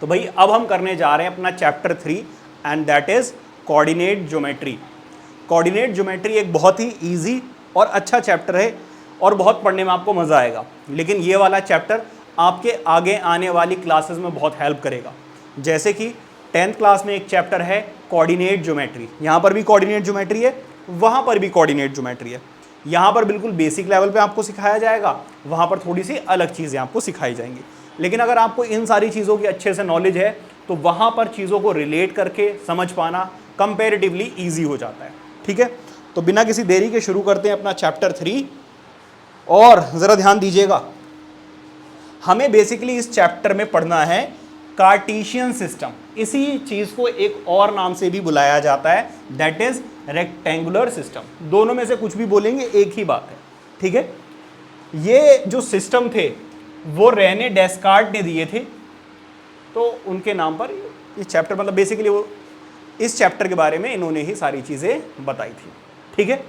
तो भाई अब हम करने जा रहे हैं अपना chapter 3 and that is coordinate geometry. Coordinate geometry एक बहुत ही इजी और अच्छा चैप्टर है और बहुत पढ़ने में आपको मज़ा आएगा, लेकिन ये वाला चैप्टर आपके आगे आने वाली क्लासेस में बहुत हेल्प करेगा। जैसे कि 10th क्लास में एक चैप्टर है कोऑर्डिनेट ज्योमेट्री, यहाँ पर भी कोऑर्डिनेट ज्योमेट्री है, वहाँ पर भी कोऑर्डिनेट ज्योमेट्री है। यहाँ पर बिल्कुल बेसिक लेवल पे आपको सिखाया जाएगा, वहाँ पर थोड़ी सी अलग चीज़ें आपको सिखाई जाएंगी। लेकिन अगर आपको इन सारी चीज़ों की अच्छे से नॉलेज है तो वहाँ पर चीज़ों को रिलेट करके समझ पाना कंपैरेटिवली ईजी हो जाता है। ठीक है, तो बिना किसी देरी के शुरू करते हैं अपना चैप्टर 3। और ज़रा ध्यान दीजिएगा, हमें बेसिकली इस चैप्टर में पढ़ना है कार्टेशियन सिस्टम। इसी चीज़ को एक और नाम से भी बुलाया जाता है, दैट इज रेक्टेंगुलर सिस्टम। दोनों में से कुछ भी बोलेंगे एक ही बात है। ठीक है, ये जो सिस्टम थे वो रेने डेस्कार्ट ने दिए थे, तो उनके नाम पर ये चैप्टर, मतलब बेसिकली वो इस चैप्टर के बारे में इन्होंने ही सारी चीज़ें बताई थी। ठीक है,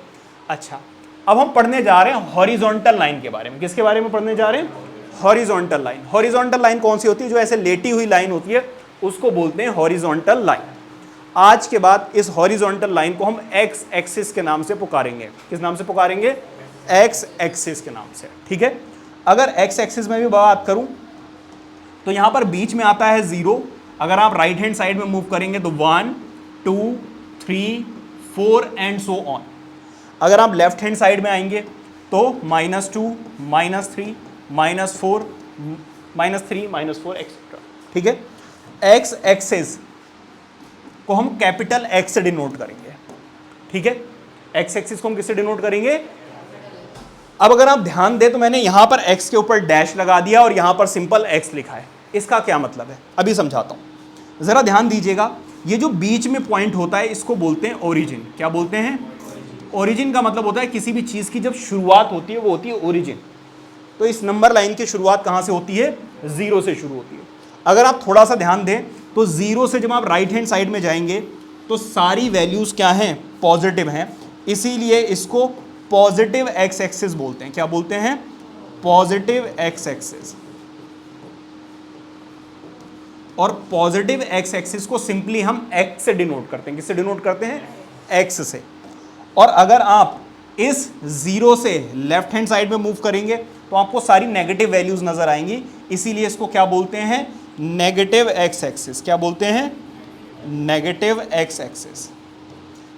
अच्छा अब हम पढ़ने जा रहे हैं हॉरिजॉन्टल लाइन के बारे में। किसके बारे में पढ़ने जा रहे हैं? Horizontal line. हॉरिजॉन्टल लाइन कौन सी होती है? जो ऐसे लेटी हुई लाइन होती है उसको बोलते हैं हॉरिजॉन्टल लाइन। आज के बाद इस हॉरिजॉन्टल लाइन को हम एक्स एक्सिस के नाम से पुकारेंगे। किस नाम से पुकारेंगे? एक्स एक्सिस के नाम से। ठीक है, अगर एक्स एक्सिस में भी बात करूं तो यहां पर बीच में आता है 0। अगर आप राइट हैंड साइड में मूव करेंगे तो 1 2 3 4 एंड सो ऑन। अगर आप लेफ्ट हैंड साइड में आएंगे तो -2 -3 -4 -3 -4 एक्सेट्रा। ठीक है, एक्स एक्सिस को हम कैपिटल एक्स से डिनोट करेंगे। ठीक है, एक्स एक्सिस को हम किससे डिनोट करेंगे? अब अगर आप ध्यान दें तो मैंने यहां पर x के ऊपर डैश लगा दिया और यहां पर सिंपल x लिखा है। इसका क्या मतलब है अभी समझाता हूं, जरा ध्यान दीजिएगा। ये जो बीच में पॉइंट होता है इसको बोलते हैं ओरिजिन। क्या बोलते हैं? ओरिजिन का मतलब होता है किसी भी चीज की जब शुरुआत होती है वो होती है ओरिजिन। तो इस नंबर लाइन की शुरुआत कहां से होती है? 0 से शुरू होती है। अगर आप थोड़ा सा ध्यान दें तो 0 से जब आप राइट हैंड साइड में जाएंगे तो सारी वैल्यूज क्या हैं? पॉजिटिव हैं। इसीलिए इसको पॉजिटिव एक्स एक्सिस बोलते हैं। क्या बोलते हैं? Positive x axis. और पॉजिटिव एक्स एक्सिस को सिंपली हम एक्स से डिनोट करते हैं। किससे डिनोट करते हैं? एक्स से। और अगर आप इस 0 से लेफ्ट हैंड साइड में मूव करेंगे तो आपको सारी नेगेटिव वैल्यूज नजर आएंगी, इसीलिए इसको क्या बोलते हैं? Negative x axis. क्या बोलते हैं? Negative x axis.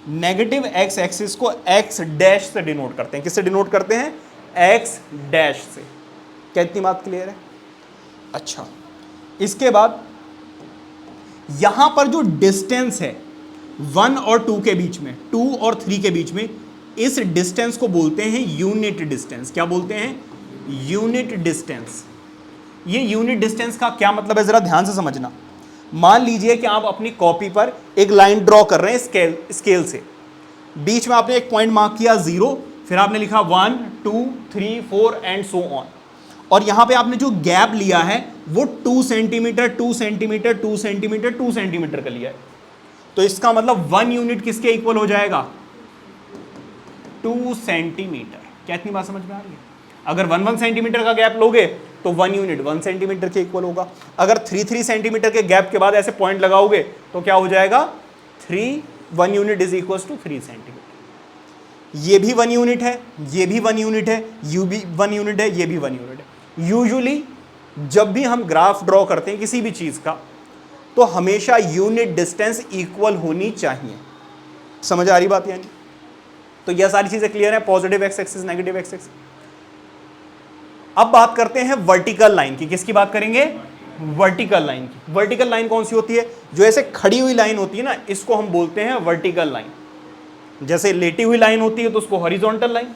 Negative x axis को एक्स डैश से डिनोट करते हैं। किससे डिनोट करते हैं? एक्स डैश से। क्या इतनी बात क्लियर है? अच्छा, इसके बाद यहां पर जो डिस्टेंस है 1 और 2 के बीच में, 2 और 3 के बीच में, इस डिस्टेंस को बोलते हैं यूनिट डिस्टेंस। क्या बोलते हैं? Unit distance. ये यूनिट डिस्टेंस का क्या मतलब है जरा ध्यान से समझना। मान लीजिए कि आप अपनी कॉपी पर एक लाइन ड्रॉ कर रहे हैं स्केल से। बीच में आपने एक पॉइंट मार्क किया 0, फिर आपने लिखा 1 2 3 4 एंड सो ऑन। और यहां पे आपने जो गैप लिया है वो 2 सेंटीमीटर 2 सेंटीमीटर 2 सेंटीमीटर 2 सेंटीमीटर का लिया है। तो इसका मतलब 1 यूनिट किसके इक्वल हो जाएगा? 2 सेंटीमीटर। क्या इतनी बात समझ में आ रही है? अगर 1 सेंटीमीटर का गैप लोगे तो 1 यूनिट 1 सेंटीमीटर के इक्वल होगा। अगर 3 सेंटीमीटर के गैप के बाद ऐसे पॉइंट लगाओगे तो क्या हो जाएगा? 1 unit is equal to 3 centimetre. ये भी 1 यूनिट है, ये भी 1 यूनिट है, यू भी 1 यूनिट है, ये भी 1 यूनिट है। यूजुअली जब भी हम ग्राफ ड्रॉ करते हैं किसी भी चीज का तो हमेशा यूनिट डिस्टेंस इक्वल होनी चाहिए। समझ आ रही बात? यानी तो यह सारी चीजें क्लियर है, positive x axis, negative x axis. अब बात करते हैं वर्टिकल लाइन की। किसकी बात करेंगे? वर्टिकल लाइन की। वर्टिकल लाइन कौन सी होती है? जो ऐसे खड़ी हुई लाइन होती है ना, इसको हम बोलते हैं वर्टिकल लाइन। जैसे लेटी हुई लाइन होती है तो उसको हॉरिजॉन्टल लाइन,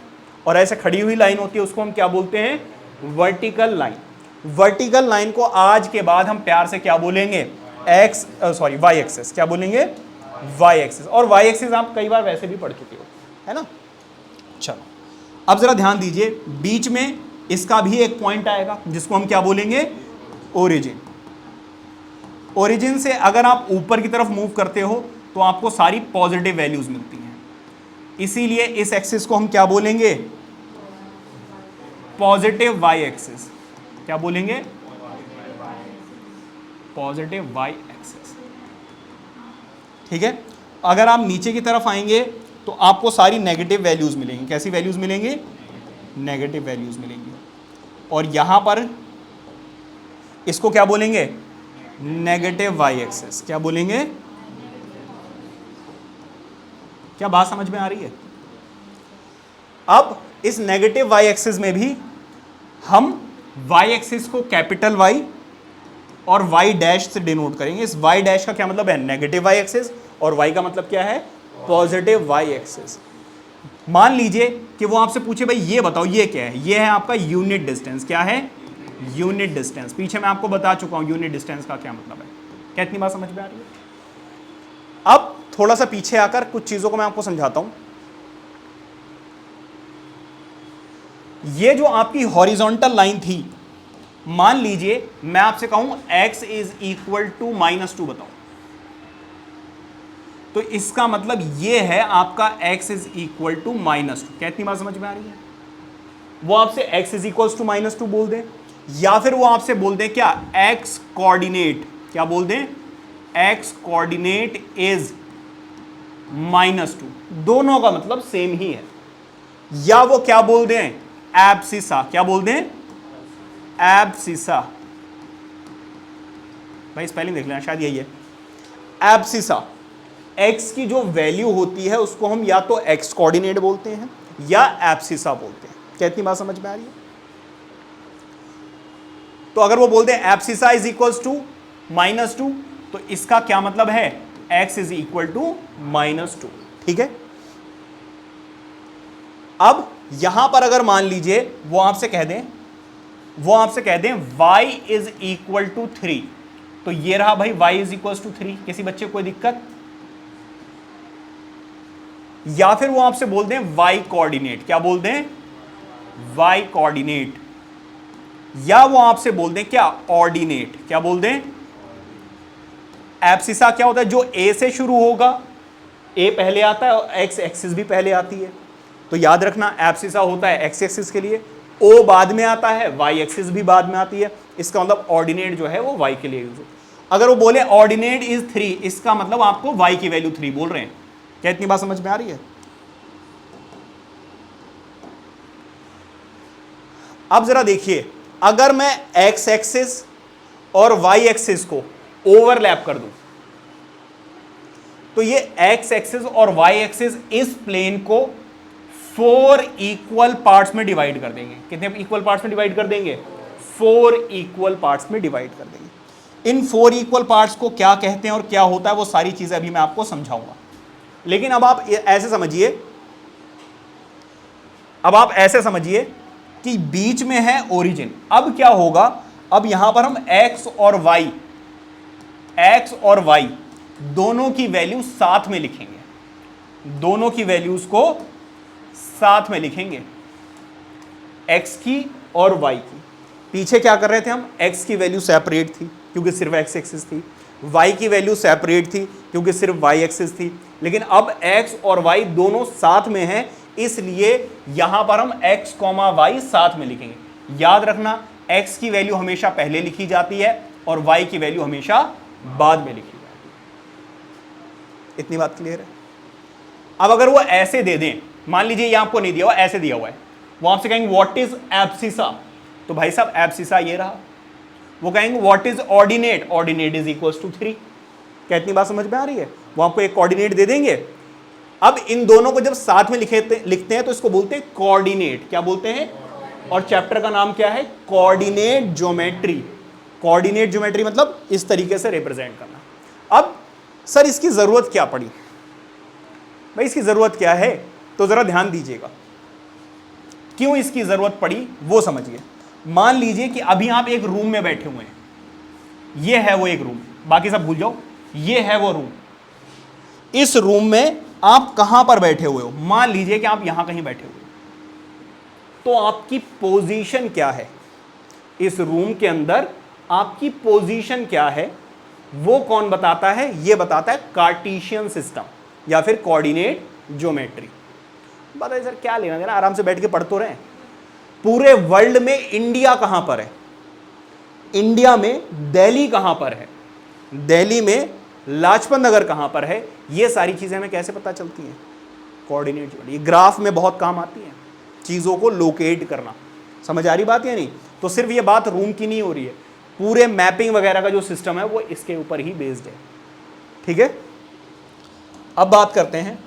और ऐसे खड़ी हुई लाइन होती है उसको हम क्या बोलते हैं? Vertical line. वर्टिकल लाइन को आज के बाद हम प्यार से क्या बोलेंगे? Y axis. क्या बोलेंगे? Y axis. और वाई एक्सिस आप कई बार वैसे भी पढ़ चुके हो, है ना? चलो अब जरा ध्यान दीजिए, बीच में इसका भी एक पॉइंट आएगा जिसको हम क्या बोलेंगे? ओरिजिन। ओरिजिन से अगर आप ऊपर की तरफ मूव करते हो तो आपको सारी पॉजिटिव वैल्यूज मिलती हैं, इसीलिए इस एक्सिस को हम क्या बोलेंगे? Positive Y axis. क्या बोलेंगे? Positive Y axis. ठीक है, अगर आप नीचे की तरफ आएंगे तो आपको सारी नेगेटिव वैल्यूज मिलेंगी। कैसी वैल्यूज मिलेंगी? नेगेटिव वैल्यूज मिलेंगी। और यहां पर इसको क्या बोलेंगे? Negative Y axis. क्या बोलेंगे? क्या बात समझ में आ रही है? अब इस नेगेटिव वाई एक्सिस में भी हम वाई एक्सिस को कैपिटल वाई और वाई डैश से डिनोट करेंगे। इस वाई डैश का क्या मतलब है? नेगेटिव वाई एक्सिस, और वाई का मतलब क्या है? Positive Y axis. मान लीजिए कि वो आपसे पूछे भाई ये बताओ ये क्या है? ये है आपका यूनिट डिस्टेंस। क्या है? Unit distance. पीछे मैं आपको बता चुका हूं यूनिट डिस्टेंस का क्या मतलब है। क्या इतनी बात समझ में आ रही है? अब थोड़ा सा पीछे आकर कुछ चीजों को मैं आपको समझाता हूं। ये जो आपकी हॉरिजॉन्टल लाइन थी, मान लीजिए मैं आपसे कहूं x इज इक्वल टू -2 बताओ, तो इसका मतलब ये है आपका x इज इक्वल टू -2। क्या इतनी बात समझ में आ रही है? वो आपसे x इज इक्वल टू -2 बोल दें, या फिर वो आपसे बोल दें क्या? x coordinate. क्या बोल दें? x coordinate is -2। दोनों का मतलब सेम ही है। या वो क्या बोल दें? एब्सिसा। क्या बोल दें? एब्सिसा। भाई स्पेलिंग देख लेना, शायद यही है, एब्सिसा। x की जो वैल्यू होती है उसको हम या तो x कोऑर्डिनेट बोलते हैं या एब्सिसा बोलते हैं। क्या इतनी बात समझ में आ रही है? तो अगर वो बोलते हैं एब्सिसा इज इक्वल टू -2, तो इसका क्या मतलब है? x is equal to -2। ठीक है, अब यहां पर अगर मान लीजिए वो आपसे कह दें y इज इक्वल टू 3, तो ये रहा भाई y इज इक्वल टू 3। किसी बच्चे को कोई दिक्कत? या फिर वो आपसे बोल दें y कोऑर्डिनेट। क्या बोल दें? y coordinate. या वो आपसे बोल दें क्या? ऑर्डिनेट। क्या बोल दें? एब्सिसा क्या होता है? जो a से शुरू होगा, a पहले आता है और x एक्सिस भी पहले आती है। तो याद रखना एब्सिसा होता है x एक्सिस के लिए, o बाद में आता है, y एक्सिस भी बाद में आती है। इसका मतलब ऑर्डिनेट जो है वो y के लिए यूज होता है। अगर वो बोले ऑर्डिनेट इज 3, इसका मतलब आपको y की वैल्यू 3 बोल रहे हैं। क्या इतनी बात समझ में आ रही है? अब जरा देखिए, अगर मैं x एक्सिस और y एक्सिस को ओवरलैप कर दूं, तो ये x एक्सिस और y एक्सिस इस प्लेन को 4 इक्वल पार्ट्स में डिवाइड कर देंगे। कितने इक्वल पार्ट्स में डिवाइड कर देंगे? 4 इक्वल पार्ट्स में डिवाइड कर देंगे। इन 4 इक्वल पार्ट्स को क्या कहते हैं और क्या होता है, वो सारी चीजें अभी मैं आपको समझाऊंगा। लेकिन अब आप ऐसे समझिए कि बीच में है ओरिजिन। अब क्या होगा? अब यहां पर हम x और y दोनों की वैल्यू साथ में लिखेंगे। दोनों की वैल्यूज को साथ में लिखेंगे, x की और y की। पीछे क्या कर रहे थे हम? x की वैल्यू सेपरेट थी क्योंकि सिर्फ x एक्सिस थी, y की वैल्यू सेपरेट थी क्योंकि सिर्फ y एक्सिस थी। लेकिन अब x और y दोनों साथ में हैं, इसलिए यहां पर हम x, y साथ में लिखेंगे। याद रखना x की वैल्यू हमेशा पहले लिखी जाती है और y की वैल्यू हमेशा बाद में लिखी जाती है। इतनी बात क्लियर है? अब अगर वो ऐसे दे दें, मान लीजिए ये आपको नहीं दिया हुआ, ऐसे दिया हुआ है, वो आपसे कहेंगे व्हाट इज एब्सिसा, तो भाई साहब एब्सिसा ये रहा। वो कहेंगे what is ordinate, ordinate is equal to 3। क्या इतनी बात समझ में आ रही है? वो आपको एक कोऑर्डिनेट दे देंगे। अब इन दोनों को जब साथ में लिखते हैं तो इसको बोलते हैं कोऑर्डिनेट। क्या बोलते हैं? और चैप्टर का नाम क्या है? Coordinate geometry. कोऑर्डिनेट ज्योमेट्री मतलब इस तरीके से रिप्रेजेंट करना। अब सर इसकी जरूरत क्या पड़ी? भाई इसकी जरूरत क्या है, तो जरा ध्यान दीजिएगा। क्यों इसकी जरूरत पड़ी वो समझिए। मान लीजिए कि अभी आप एक रूम में बैठे हुए हैं, ये है वो एक रूम, बाकी सब भूल जाओ, ये है वो रूम। इस रूम में आप कहां पर बैठे हुए हो? मान लीजिए कि आप यहां कहीं बैठे हुए हो, तो आपकी पोजीशन क्या है इस रूम के अंदर? आपकी पोजीशन क्या है वो कौन बताता है? ये बताता है कार्टेशियन सिस्टम या फिर कोऑर्डिनेट ज्योमेट्री। बताइए सर क्या लेना देना, आराम से बैठ के पढ़ तो रहे। पूरे वर्ल्ड में इंडिया कहां पर है? इंडिया में दिल्ली कहां पर है? दिल्ली में लाजपत नगर कहां पर है, ये सारी चीजें हमें कैसे पता चलती हैं? Coordinate geometry. ये ग्राफ में बहुत काम आती है, चीजों को लोकेट करना। समझ आ रही बात या नहीं? तो सिर्फ ये बात रूम की नहीं हो रही है, पूरे मैपिंग वगैरह का जो सिस्टम है वो इसके ऊपर ही बेस्ड है। ठीक है, अब बात करते हैं,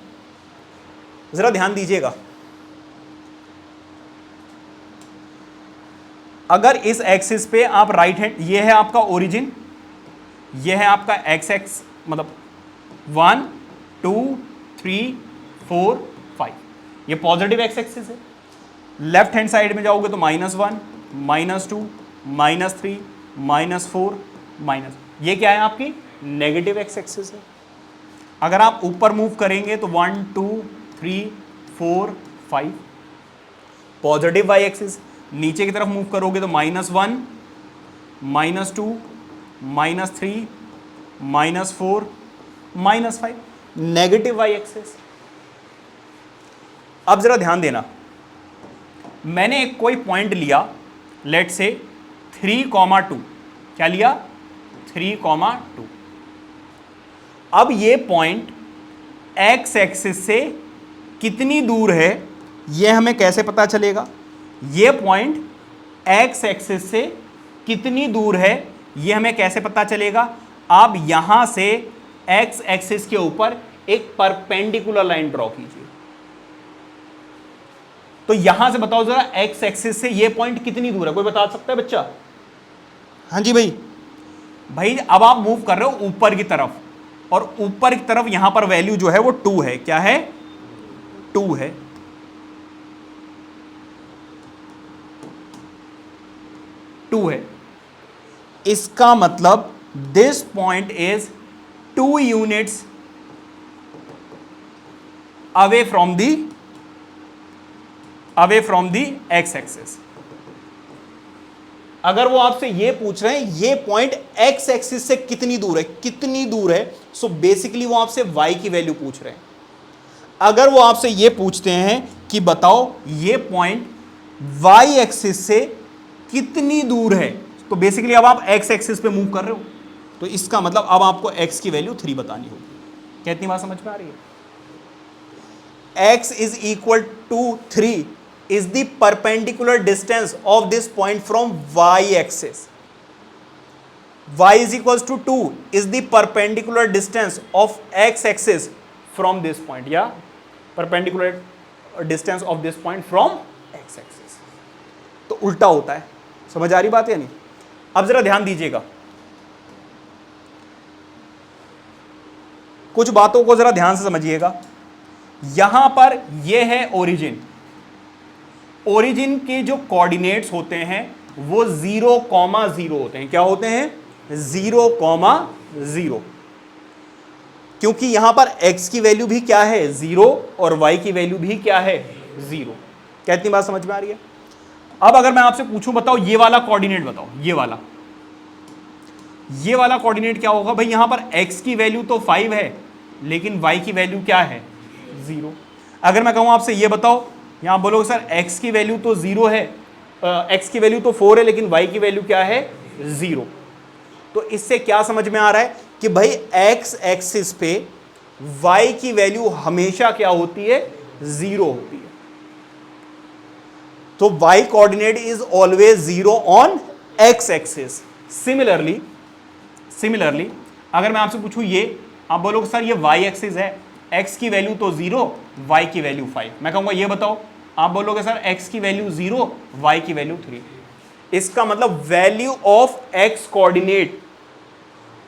जरा ध्यान दीजिएगा। अगर इस एक्सिस पे आप राइट हैंड, ये है आपका ओरिजिन, ये है आपका एक्स एक्स, मतलब 1 2 3 4 5, ये पॉजिटिव एक्स एक्सिस है। लेफ्ट हैंड साइड में जाओगे तो -1 -2 -3 -4 माइनस, ये क्या है आपकी नेगेटिव एक्स एक्सिस है। अगर आप ऊपर मूव करेंगे तो 1 2 3 4 5 पॉजिटिव वाई एक्सिस, नीचे की तरफ मूव करोगे तो -1 -2 -3 -4 -5 नेगेटिव वाई एक्सिस। अब जरा ध्यान देना, मैंने एक कोई पॉइंट लिया, लेट से 3,2, क्या लिया? 3,2। अब ये पॉइंट एक्स एक्सिस से कितनी दूर है, ये हमें कैसे पता चलेगा? ये पॉइंट एक्स एक्सिस से कितनी दूर है, ये हमें कैसे पता चलेगा? आप यहां से एक्स एक्सिस के ऊपर एक परपेंडिकुलर लाइन ड्रॉ कीजिए। तो यहां से बताओ जरा, एक्स एक्सिस से ये पॉइंट कितनी दूर है? कोई बता सकता है बच्चा? हाँ जी भाई। भाई अब आप मूव कर रहे हो ऊपर की तरफ, और ऊपर की तरफ यहां पर वैल्यू जो है वो 2 है। क्या है? 2 है। इसका मतलब this point is 2 units away from the x axis. अगर वो आपसे ये पूछ रहे हैं ये पॉइंट एक्स एक्सिस से कितनी दूर है, सो बेसिकली वो आपसे वाई की वैल्यू पूछ रहे हैं। अगर वो आपसे ये पूछते हैं कि बताओ ये पॉइंट वाई एक्सिस से कितनी दूर है, तो बेसिकली अब आप एक्स एक्सिस पे मूव कर रहे हो, तो इसका मतलब अब आपको एक्स की वैल्यू 3 बतानी होगी। कितनी बात समझ में आ रही है? x is equal to 3 is the perpendicular distance of this point from y axis. y is equals to 2 is the perpendicular distance of x axis from this point, या perpendicular distance of this point from x axis। तो उल्टा होता है। समझ आ रही बात या नहीं? अब जरा ध्यान दीजिएगा, कुछ बातों को जरा ध्यान से समझिएगा। यहां पर यह है ओरिजिन, ओरिजिन के जो कोऑर्डिनेट्स होते हैं वो 0,0 होते हैं। क्या होते हैं? 0,0, क्योंकि यहां पर x की वैल्यू भी क्या है? 0, और y की वैल्यू भी क्या है? 0। क्या इतनी बात समझ में आ रही है? अब अगर मैं आपसे पूछूं बताओ ये वाला कोऑर्डिनेट बताओ, ये वाला कोऑर्डिनेट क्या होगा? भाई यहां पर x की वैल्यू तो 5 है, लेकिन y की वैल्यू क्या है? 0। अगर मैं कहूं आपसे ये बताओ, यहां बोलोगे सर x की वैल्यू तो 0 है, x की वैल्यू तो 4 है, लेकिन y की वैल्यू क्या है? 0। तो इससे क्या समझ में आ रहा है कि भाई x एक्सिस पे y की वैल्यू हमेशा क्या होती है? 0 होती है। तो y coordinate is always 0 on x axis. Similarly अगर मैं आपसे पूछूं ये, आप बोलोगे सर ये y एक्सिस है, x की वैल्यू तो 0, y की वैल्यू 5। मैं कहूंगा ये बताओ, आप बोलोगे सर x की वैल्यू 0, y की वैल्यू 3। इसका मतलब value of x coordinate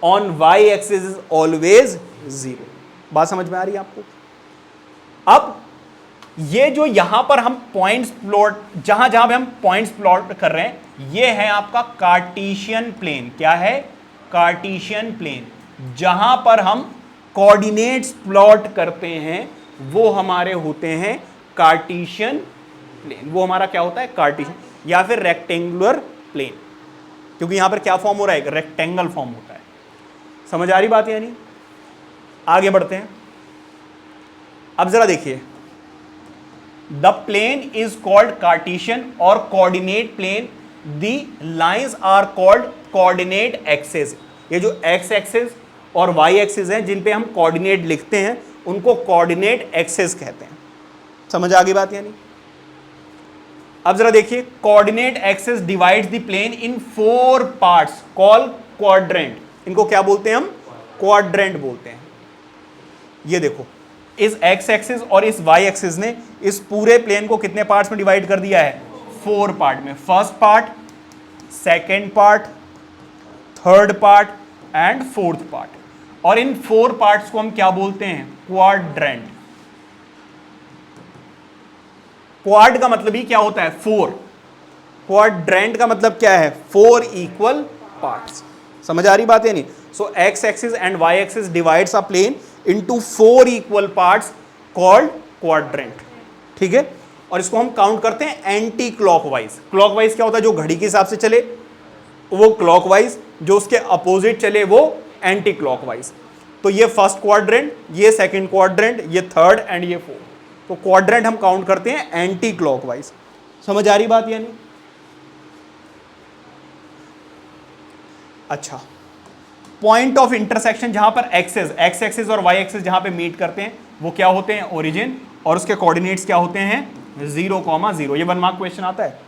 on y axis is always 0। बात समझ में आ रही है आपको? अब ये जो यहां पर हम पॉइंट्स प्लॉट, जहां जहां पे हम पॉइंट्स प्लॉट कर रहे हैं, ये है आपका कार्टेशियन प्लेन। क्या है? Cartesian plane. जहां पर हम कोऑर्डिनेट्स प्लॉट करते हैं वो हमारे होते हैं कार्टेशियन प्लेन। वो हमारा क्या होता है? कार्टेशियन, या फिर रेक्टेंगुलर प्लेन, क्योंकि यहां पर क्या फॉर्म हो रहा है? रेक्टेंगल फॉर्म होता है। समझ आ रही बात यानी? आगे बढ़ते हैं। अब जरा देखिए, the plane is called Cartesian और coordinate plane, the lines are called coordinate axes. ये जो एक्स एक्सिस और वाई एक्सिस हैं जिन पे हम कोऑर्डिनेट लिखते हैं उनको कोऑर्डिनेट एक्सिस कहते हैं। समझ आ गई बात यानी? अब जरा देखिए, coordinate axis divides the plane in 4 parts call quadrant. इनको क्या बोलते हैं हम? क्वाड्रेंट बोलते हैं। ये देखो, इस एक्स एक्सिस और इस वाई एक्सिस ने इस पूरे प्लेन को कितने पार्ट्स में डिवाइड कर दिया है? 4 पार्ट में। First part, second part, third part and fourth part. और इन 4 पार्ट्स को हम क्या बोलते हैं? क्वाड्रेंट। क्वाड का मतलब ही क्या होता है? 4। क्वाड्रेंट का मतलब क्या है? 4 इक्वल पार्ट्स। समझ आ रही बात है नहीं? So X axis and Y axis divides a plane into 4 equal parts called quadrant. ठीक है, और इसको हम काउंट करते हैं एंटी क्लॉकवाइज। क्लॉकवाइज क्या होता है? जो घड़ी के हिसाब से चले वो क्लॉकवाइज, जो उसके अपोजिट चले वो एंटी क्लॉकवाइज। तो ये फर्स्ट क्वाड्रेंट, ये सेकंड क्वाड्रेंट, ये थर्ड एंड ये फोर्थ। तो क्वाड्रेंट हम काउंट करते हैं एंटी क्लॉकवाइज। समझ आ रही बात यानी? अच्छा, पॉइंट ऑफ इंटरसेक्शन जहां पर एक्सेस, एक्स एक्सिस और वाई एक्सिस जहां पे मीट करते हैं वो क्या होते हैं? ओरिजिन। और उसके कोऑर्डिनेट्स क्या होते हैं? 0,0। ये 1 मार्क क्वेश्चन आता है।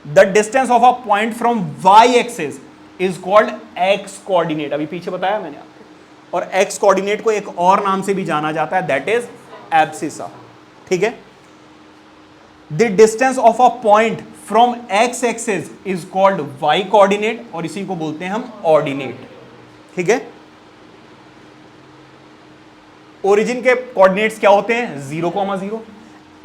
The distance of a point from Y axis is called X coordinate. अभी पीछे बताया मैंने आपको। और एक्स कोऑर्डिनेट को एक और नाम से भी जाना जाता है, दैट इज एब्सिसा। ठीक है, the distance of a point from X axis is called Y coordinate, और इसी को बोलते हैं हम ऑर्डिनेट। ठीक है, ओरिजिन के कोऑर्डिनेट्स क्या होते हैं? 0,0।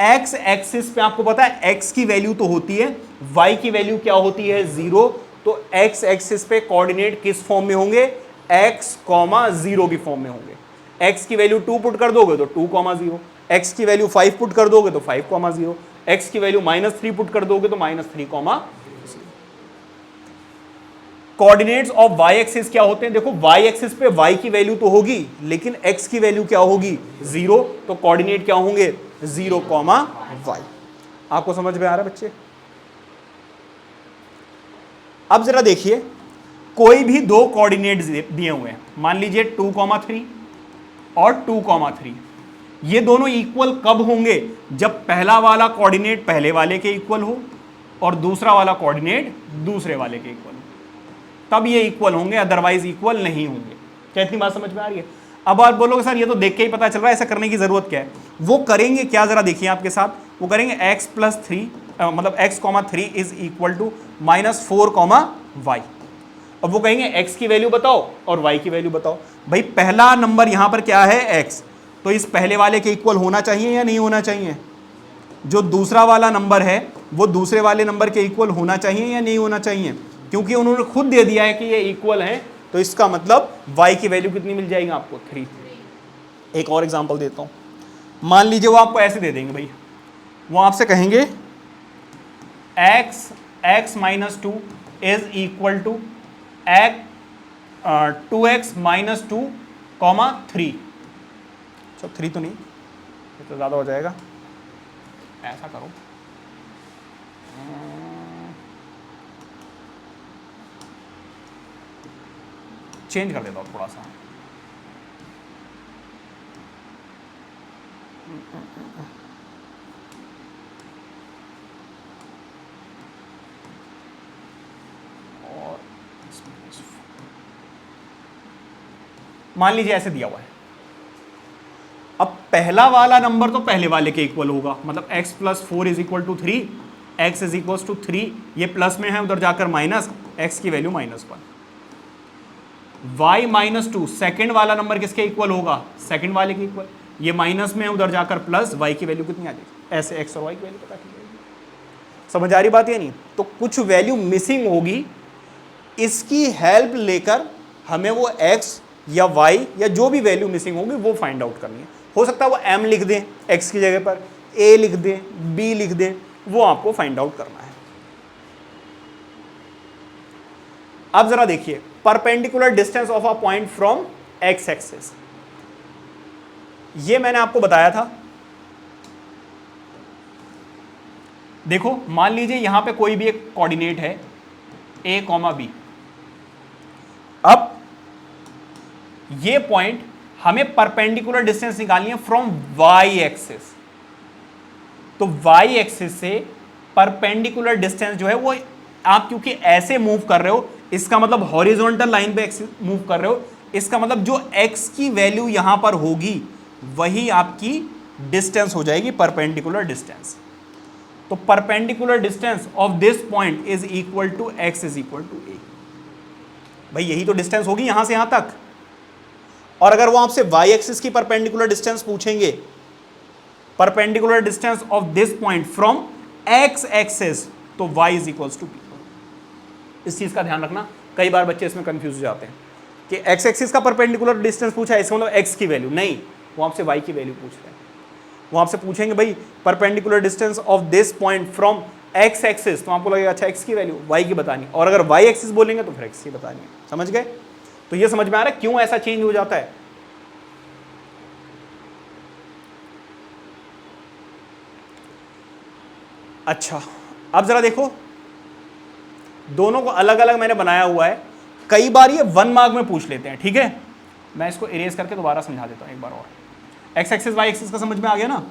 एक्स एक्सिस पे आपको पता है एक्स की वैल्यू तो होती है, वाई की वैल्यू क्या होती है? 0। तो एक्स एक्सिस पे कोऑर्डिनेट किस फॉर्म में होंगे? x, 0 की फॉर्म में होंगे। x की वैल्यू 2 पुट कर दोगे तो 2,0, x की वैल्यू 5 पुट कर दोगे तो 5,0, x की वैल्यू -3 पुट कर दोगे तो -3,0। कोऑर्डिनेट्स ऑफ वाई एक्सिस क्या होते हैं? देखो, वाई एक्सिस पे y की वैल्यू तो होगी लेकिन x की वैल्यू क्या होगी? 0। तो कोऑर्डिनेट क्या होंगे? 0,y। आपको समझ में आ रहा है बच्चे? अब जरा देखिए, कोई भी 2 कोऑर्डिनेट्स दिए हुए हैं, मान लीजिए 2,3 और 2,3। ये दोनों इक्वल कब होंगे? जब पहला वाला कोऑर्डिनेट पहले वाले के इक्वल हो और दूसरा वाला कोऑर्डिनेट दूसरे वाले के इक्वल हो, तब ये इक्वल होंगे, अदरवाइज इक्वल नहीं होंगे। क्या इतनी बात समझ में आ रही है? अब आप बोलोगे सर ये तो देख के ही पता चल रहा है, ऐसा करने की जरूरत क्या है? वो करेंगे क्या, जरा देखिए आपके साथ। वो करेंगे x+3 मतलब x,3 is equal to -4,y। अब वो कहेंगे x की वैल्यू बताओ और y की वैल्यू बताओ। भाई पहला नंबर यहां पर क्या है? x, तो इस पहले वाले के इक्वल होना चाहिए या नहीं होना चाहिए? जो दूसरा वाला नंबर है वो दूसरे वाले नंबर के इक्वल होना चाहिए या नहीं होना चाहिए? क्योंकि उन्होंने खुद दे दिया है कि ये इक्वल है, तो इसका मतलब y की वैल्यू कितनी मिल जाएगी आपको? 3। एक और एग्जांपल देता हूं। मान लीजिए वो आपको ऐसे दे देंगे, भाई वो आपसे कहेंगे x -2 is equal to 2x - 2, 3। तो 3 तो नहीं, ये तो ज़्यादा हो जाएगा। ऐसा करो, चेंज कर देता हूँ थोड़ा सा। और मान लीजिए ऐसे दिया हुआ है। अब पहला वाला नंबर तो पहले वाले के इक्वल होगा, मतलब x+4 is equal to 3, x is equal to 3, ये प्लस में है उधर जाकर माइनस, x की वैल्यू -1। y -2 सेकंड वाला नंबर किसके इक्वल होगा? सेकंड वाले के इक्वल, ये माइनस में है उधर जाकर प्लस, y की वैल्यू कितनी आ जाएगी? ऐसे x और y की वैल्यू पता चल जाएगी। समझ आ रही बात है नहीं? तो कुछ वैल्यू मिसिंग होगी, इसकी हेल्प लेकर हमें वो x या y या जो भी वैल्यू मिसिंग होगी वो फाइंड आउट करनी है। हो सकता है वो m लिख दें x की जगह पर, a लिख दें, b लिख दें, वो आपको फाइंड आउट करना है। अब जरा देखिए, perpendicular distance of a point from x axis, ये मैंने आपको बताया था। देखो मान लीजिए यहां पे कोई भी एक कोऑर्डिनेट है a, b। अब ये पॉइंट हमें परपेंडिकुलर डिस्टेंस निकालनी है फ्रॉम वाई एक्सिस। तो वाई एक्सिस से परपेंडिकुलर डिस्टेंस जो है वो आप क्योंकि ऐसे मूव कर रहे हो, इसका मतलब हॉरिजॉन्टल लाइन पे मूव कर रहे हो, इसका मतलब जो x की वैल्यू यहां पर होगी वही आपकी डिस्टेंस हो जाएगी, परपेंडिकुलर डिस्टेंस। तो perpendicular distance of this point is equal to x is equal to a। भाई यही तो डिस्टेंस होगी यहां से यहां तक। और अगर वो आपसे y एक्सिस की परपेंडिकुलर डिस्टेंस पूछेंगे, perpendicular distance of this point from x axis, तो y is equal to b। इस चीज का ध्यान रखना, कई बार बच्चे इसमें कंफ्यूज हो जाते हैं कि x एक्सिस का परपेंडिकुलर डिस्टेंस पूछा है, इसका मतलब x की वैल्यू नहीं, वो आपसे y की वैल्यू पूछ रहे हैं। वो आपसे पूछेंगे भाई perpendicular distance of this point from x axis, तो आपको लगेगा अच्छा x की वैल्यू y की बतानी, और अगर y एक्सिस बोलेंगे तो फिर x की बतानी है। समझ गए? तो ये समझ में आ रहा है क्यों ऐसा चेंज हो जाता है। अच्छा, अब जरा देखो, दोनों को अलग अलग मैंने बनाया हुआ है, कई बार ये 1 मार्क में पूछ लेते हैं। ठीक है, मैं इसको इरेज करके दोबारा समझा देता हूं एक बार और। एक्स एक्सिस वाई एक्सिस का समझ में आ गया ना?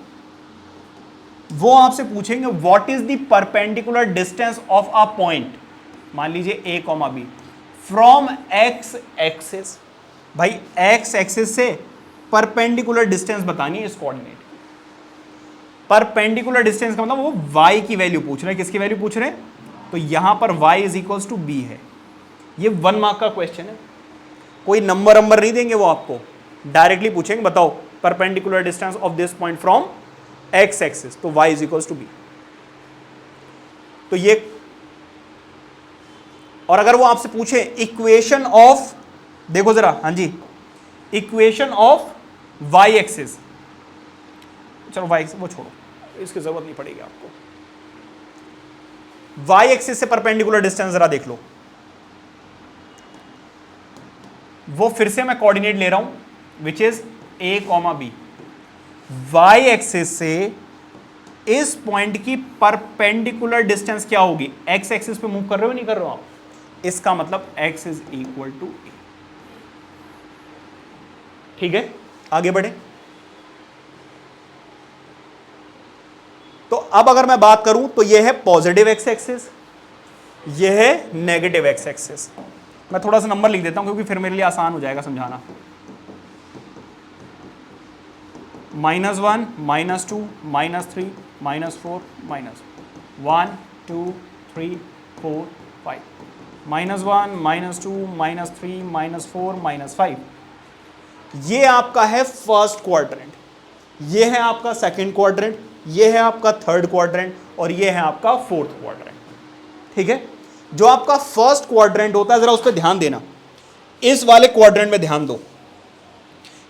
वो आपसे पूछेंगे what is the perpendicular distance of a point, मान लीजिए A comma B, from X axis. भाई एक्स एक्सिस से परपेंडिकुलर डिस्टेंस बतानी है इस कोऑर्डिनेट। परपेंडिकुलर डिस्टेंस का मतलब वो y की वैल्यू पूछ रहे हैं। किसकी वैल्यू पूछ रहे हैं? तो यहां पर y is equals to B है। ये 1 मार्क का क्वेश्चन है, कोई नंबर नहीं देंगे वो आपको, डायरेक्टली पूछेंगे बताओ perpendicular distance of this point from x axis, तो y is equals to B. तो ये, और अगर वो आपसे पूछे इक्वेशन ऑफ, देखो जरा, हाँ जी, इक्वेशन ऑफ y एक्सिस, चलो y एक्सिस वो छोड़ो, इसकी जरूरत नहीं पड़ेगी आपको। y एक्सिस से परपेंडिकुलर डिस्टेंस जरा देख लो। वो फिर से मैं कोऑर्डिनेट ले रहा हूं which is a comma B. y axis से इस पॉइंट की परपेंडिकुलर डिस्टेंस क्या होगी? x एक्सिस पे मूव कर रहे हो नहीं कर रहे हो आप, इसका मतलब x is equal to a। ठीक है, आगे बढ़े। तो अब अगर मैं बात करूं तो यह है पॉजिटिव एक्स एक्सिस, यह है नेगेटिव एक्स एक्सिस। मैं थोड़ा सा नंबर लिख देता हूं क्योंकि फिर मेरे लिए आसान हो जाएगा समझाना। -1, -2, -3, -4, -1, 2, 3, 4, 5, -1, -2, -3, -4, -5। ये आपका है फर्स्ट क्वाड्रेंट, ये है आपका सेकंड क्वाड्रेंट, ये है आपका थर्ड क्वाड्रेंट, और ये है आपका फोर्थ क्वाड्रेंट। ठीक है, जो आपका फर्स्ट क्वाड्रेंट होता है जरा उस पर ध्यान देना, इस वाले क्वाड्रेंट में ध्यान दो।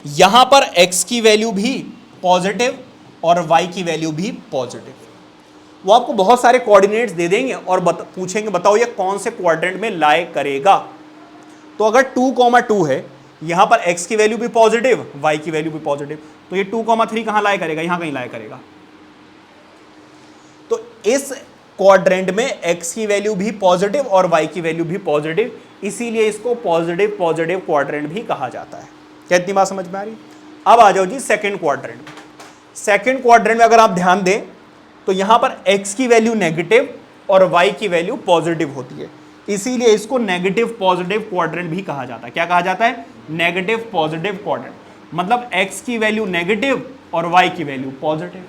यहां पर x की वैल्यू भी पॉजिटिव और y की वैल्यू भी पॉजिटिव। वो आपको बहुत सारे कोऑर्डिनेट्स दे देंगे और पूछेंगे बताओ ये कौन से क्वाड्रेंट में लाई करेगा। तो अगर 2,2 है, यहां पर x की वैल्यू भी पॉजिटिव, y की वैल्यू भी पॉजिटिव, तो ये 2,3 कहां लाई करेगा? यहां कहीं लाई करेगा। तो इस क्वाड्रेंट में x की वैल्यू भी पॉजिटिव और y की वैल्यू भी पॉजिटिव, इसीलिए इसको पॉजिटिव पॉजिटिव क्वाड्रेंट भी कहा जाता है। क्या इतनी बात समझ में आ रही? अब आ जाओ जी सेकंड क्वाड्रेंट में। सेकंड क्वाड्रेंट में अगर आप ध्यान दें तो यहां पर x की वैल्यू नेगेटिव और y की वैल्यू पॉजिटिव होती है, इसीलिए इसको नेगेटिव पॉजिटिव क्वाड्रेंट भी कहा जाता है। क्या कहा जाता है? Negative positive quadrant. मतलब x की वैल्यू नेगेटिव और y की वैल्यू पॉजिटिव।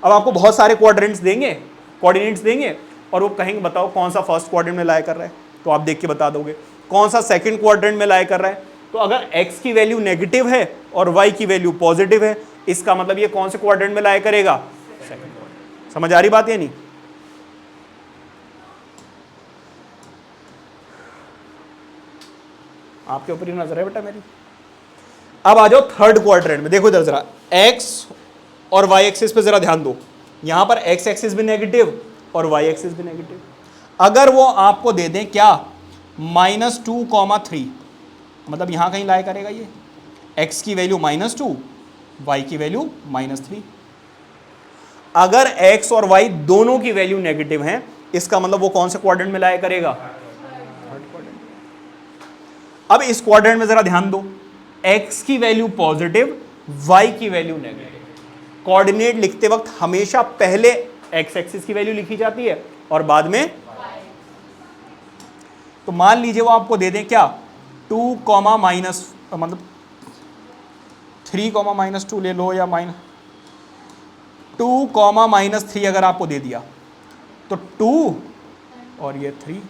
अब आपको बहुत सारे क्वाड्रेंट्स देंगे, कोऑर्डिनेट्स देंगे, और वो कहेंगे बताओ कौन सा फर्स्ट क्वाड्रेंट में लाई कर रहा है, तो आप देख के बता दोगे। कौन सा सेकंड क्वाड्रेंट में लाई कर रहा है, तो अगर x की वैल्यू नेगेटिव है और y की वैल्यू पॉजिटिव है, इसका मतलब ये कौन से क्वाड्रेंट में लाई करेगा? Second quadrant. समझ आ रही बात या नहीं? आपके ऊपर ही नजर है बेटा मेरी। अब आ जाओ थर्ड क्वाड्रेंट में। देखो इधर जरा, x और y एक्सिस पे जरा ध्यान दो। यहां पर x एक्सिस भी नेगेटिव और y एक्सिस भी नेगेटिव। अगर वो आपको दे दें क्या? -2,3, मतलब यहां कहीं लाई करेगा ये। x की वैल्यू -2, y की वैल्यू -3। अगर x और y दोनों की वैल्यू नेगेटिव हैं, इसका मतलब वो कौन से क्वाड्रेंट में लाई करेगा? Third quadrant. अब इस क्वाड्रेंट में जरा ध्यान दो, x की वैल्यू पॉजिटिव, y की वैल्यू नेगेटिव। कोऑर्डिनेट लिखते वक्त हमेशा पहले x एक्सिस की वैल्यू लिखी जाती है और बाद में तो मान लीजिए वो आपको दे दें क्या 2 कॉमा माइनस मतलब 3 कॉमा माइनस 2 ले लो या -2 कॉमा -3 अगर आपको दे दिया तो 2 और ये 3,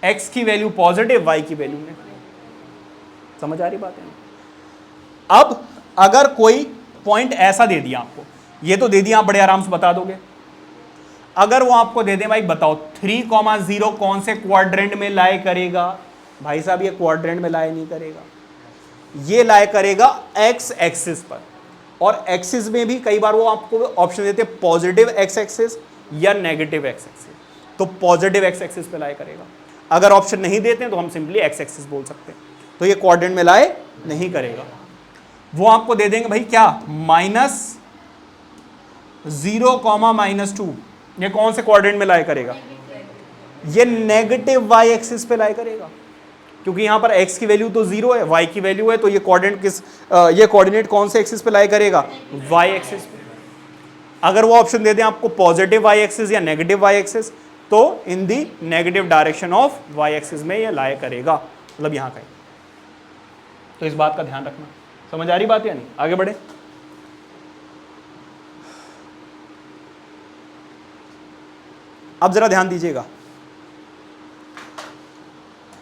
x की वैल्यू पॉजिटिव, y की वैल्यू नेगेटिव। समझ आ रही बात है? अब अगर कोई पॉइंट ऐसा दे दिया आपको, ये तो दे दिया आप बड़े आराम से बता दोगे। अगर वो आपको दे दे भाई बताओ 3,0 कौन से क्वाड्रेंट में लाए करेगा, भाई साहब ये क्वाड्रेंट में लाए नहीं करेगा, ये लाए करेगा x एक्सिस पर। और एक्सिस में भी कई बार वो आपको ऑप्शन देते हैं पॉजिटिव x एक्सिस या नेगेटिव x एक्सिस, तो पॉजिटिव x एक्सिस पे लाए करेगा। अगर ऑप्शन नहीं देते हैं तो हम सिंपली x एक्सिस बोल सकते हैं, तो ये क्वाड्रेंट में लाए नहीं करेगा। वो आपको दे देंगे भाई क्या -0 कॉमा -2, ये कौन से क्वाड्रेंट में लाए करेगा, ये नेगेटिव y एक्सिस पे लाए करेगा, क्योंकि यहां पर x की वैल्यू तो 0 है, y की वैल्यू है, तो ये कोऑर्डिनेट ये कोऑर्डिनेट कौन से एक्सिस पे लाए करेगा, y एक्सिस पे। अगर वो ऑप्शन दे दें आपको पॉजिटिव y एक्सिस या नेगेटिव y एक्सिस, तो in the negative direction of y axis में ये लाए करेगा, मतलब यहां कहीं। तो इस बात का ध्यान रखना। समझ आ रही बात या नहीं? आगे बढ़े। अब जरा ध्यान दीजिएगा,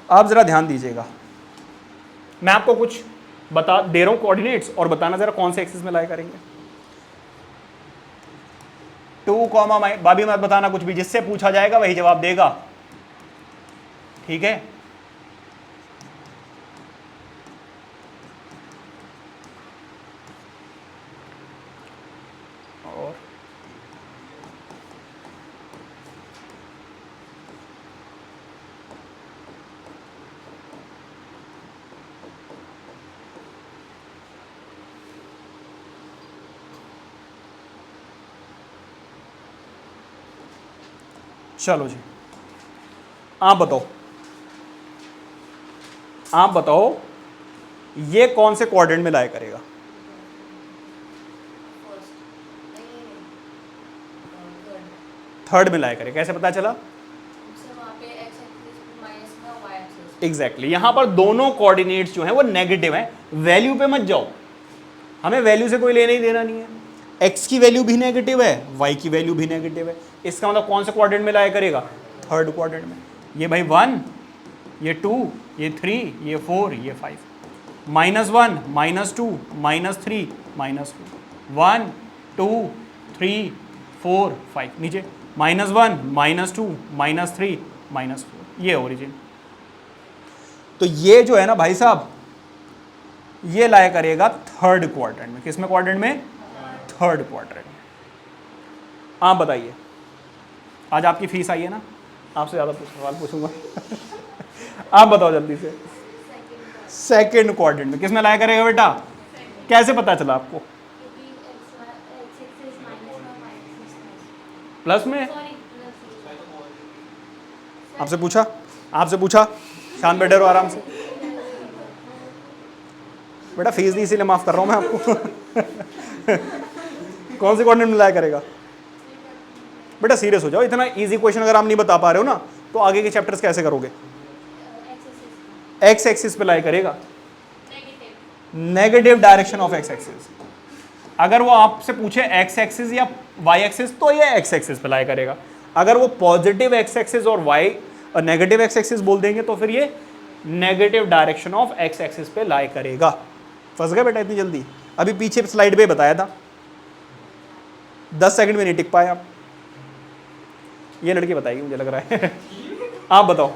आप जरा ध्यान दीजिएगा, मैं आपको कुछ बता दे रहा हूं कोऑर्डिनेट्स, और बताना जरा कौन से एक्सिस में लाए करेंगे। 2 कॉमा भाभी मत बताना कुछ भी, जिससे पूछा जाएगा वही जवाब देगा, ठीक है? और चलो जी, आप बताओ ये कौन से क्वाड्रेंट में लाया करेगा? थर्ड में लाया करेगा। कैसे पता चला? एग्जैक्टली, यहां पर दोनों कोऑर्डिनेट्स जो हैं वो नेगेटिव हैं। वैल्यू पे मत जाओ, हमें वैल्यू से कोई लेना ही देना नहीं है। x की वैल्यू भी नेगेटिव है, y की वैल्यू भी नेगेटिव है, इसका मतलब कौन से क्वाड्रेंट में लाया करेगा? थर्ड क्वाड्रेंट में। ये भाई 1, ये 2, ये 3, ये 4, ये 5, -1, -2, -3, -2, 1, 2, 3, 4, 5, नीचे -1, -2, -3, -4, ये ओरिजिन। तो ये जो है ना भाई साहब, ये लाया करेगा थर्ड क्वाड्रेंट में। किस में क्वाड्रेंट में? थर्ड क्वाड्रेंट में। आप बताइए, आज आपकी फीस आई है ना, आपसे ज़्यादा सवाल पूछूंगा आप बताओ जल्दी से। सेकंड क्वाड्रेंट में किस में लाया करेगा बेटा? कैसे पता चला आपको? प्लस में? आपसे पूछा शांत बैठे रहो आराम से। बेटा फीस दी इसीलिए माफ कर रहा हूं मैं आपको कौन से क्वाड्रेंट में लाया करेगा? बेटा सीरियस हो जाओ, इतना इजी क्वेश्चन अगर आप नहीं बता पा रहे हो ना तो आगे के चैप्टर्स कैसे करोगे? एक्स एक्सिस पे लाया करेगा, negative direction of x axis. अगर वो आपसे पूछे एक्स एक्सिस या वाई एक्सिस तो ये एक्स एक्सिस पे लाया करेगा। अगर वो पॉजिटिव एक्स एक्सिस और वाई और नेगेटिव एक्स एक्सिस बोल देंगे तो फिर ये negative direction of x axis पे लाया करेगा। फंस गए बेटा इतनी जल्दी? अभी पीछे स्लाइड पे बताया था, 10 सेकंड में नहीं टिक पाए आप। ये लड़की बताएगी मुझे लग रहा है आप बताओ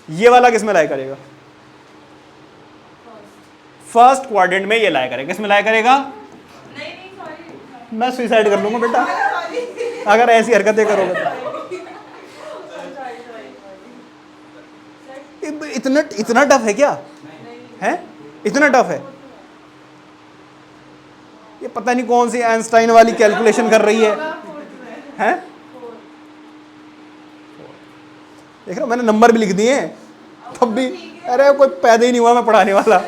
ये वाला किस में लाया करेगा? फर्स्ट क्वाड्रेंट में ये लाया करेगा। किस में लाया करेगा? मैं सुसाइड कर लूंगा बेटा अगर ऐसी हरकतें करोगे तो। इतना टफ है क्या? है इतना टफ है? ये पता नहीं कौन सी आइंस्टाइन वाली कैलकुलेशन कर रही है, हैं? देख रहे हो मैंने नंबर भी लिख दिए तब भी, अरे कोई पैदा ही नहीं हुआ मैं पढ़ाने वाला।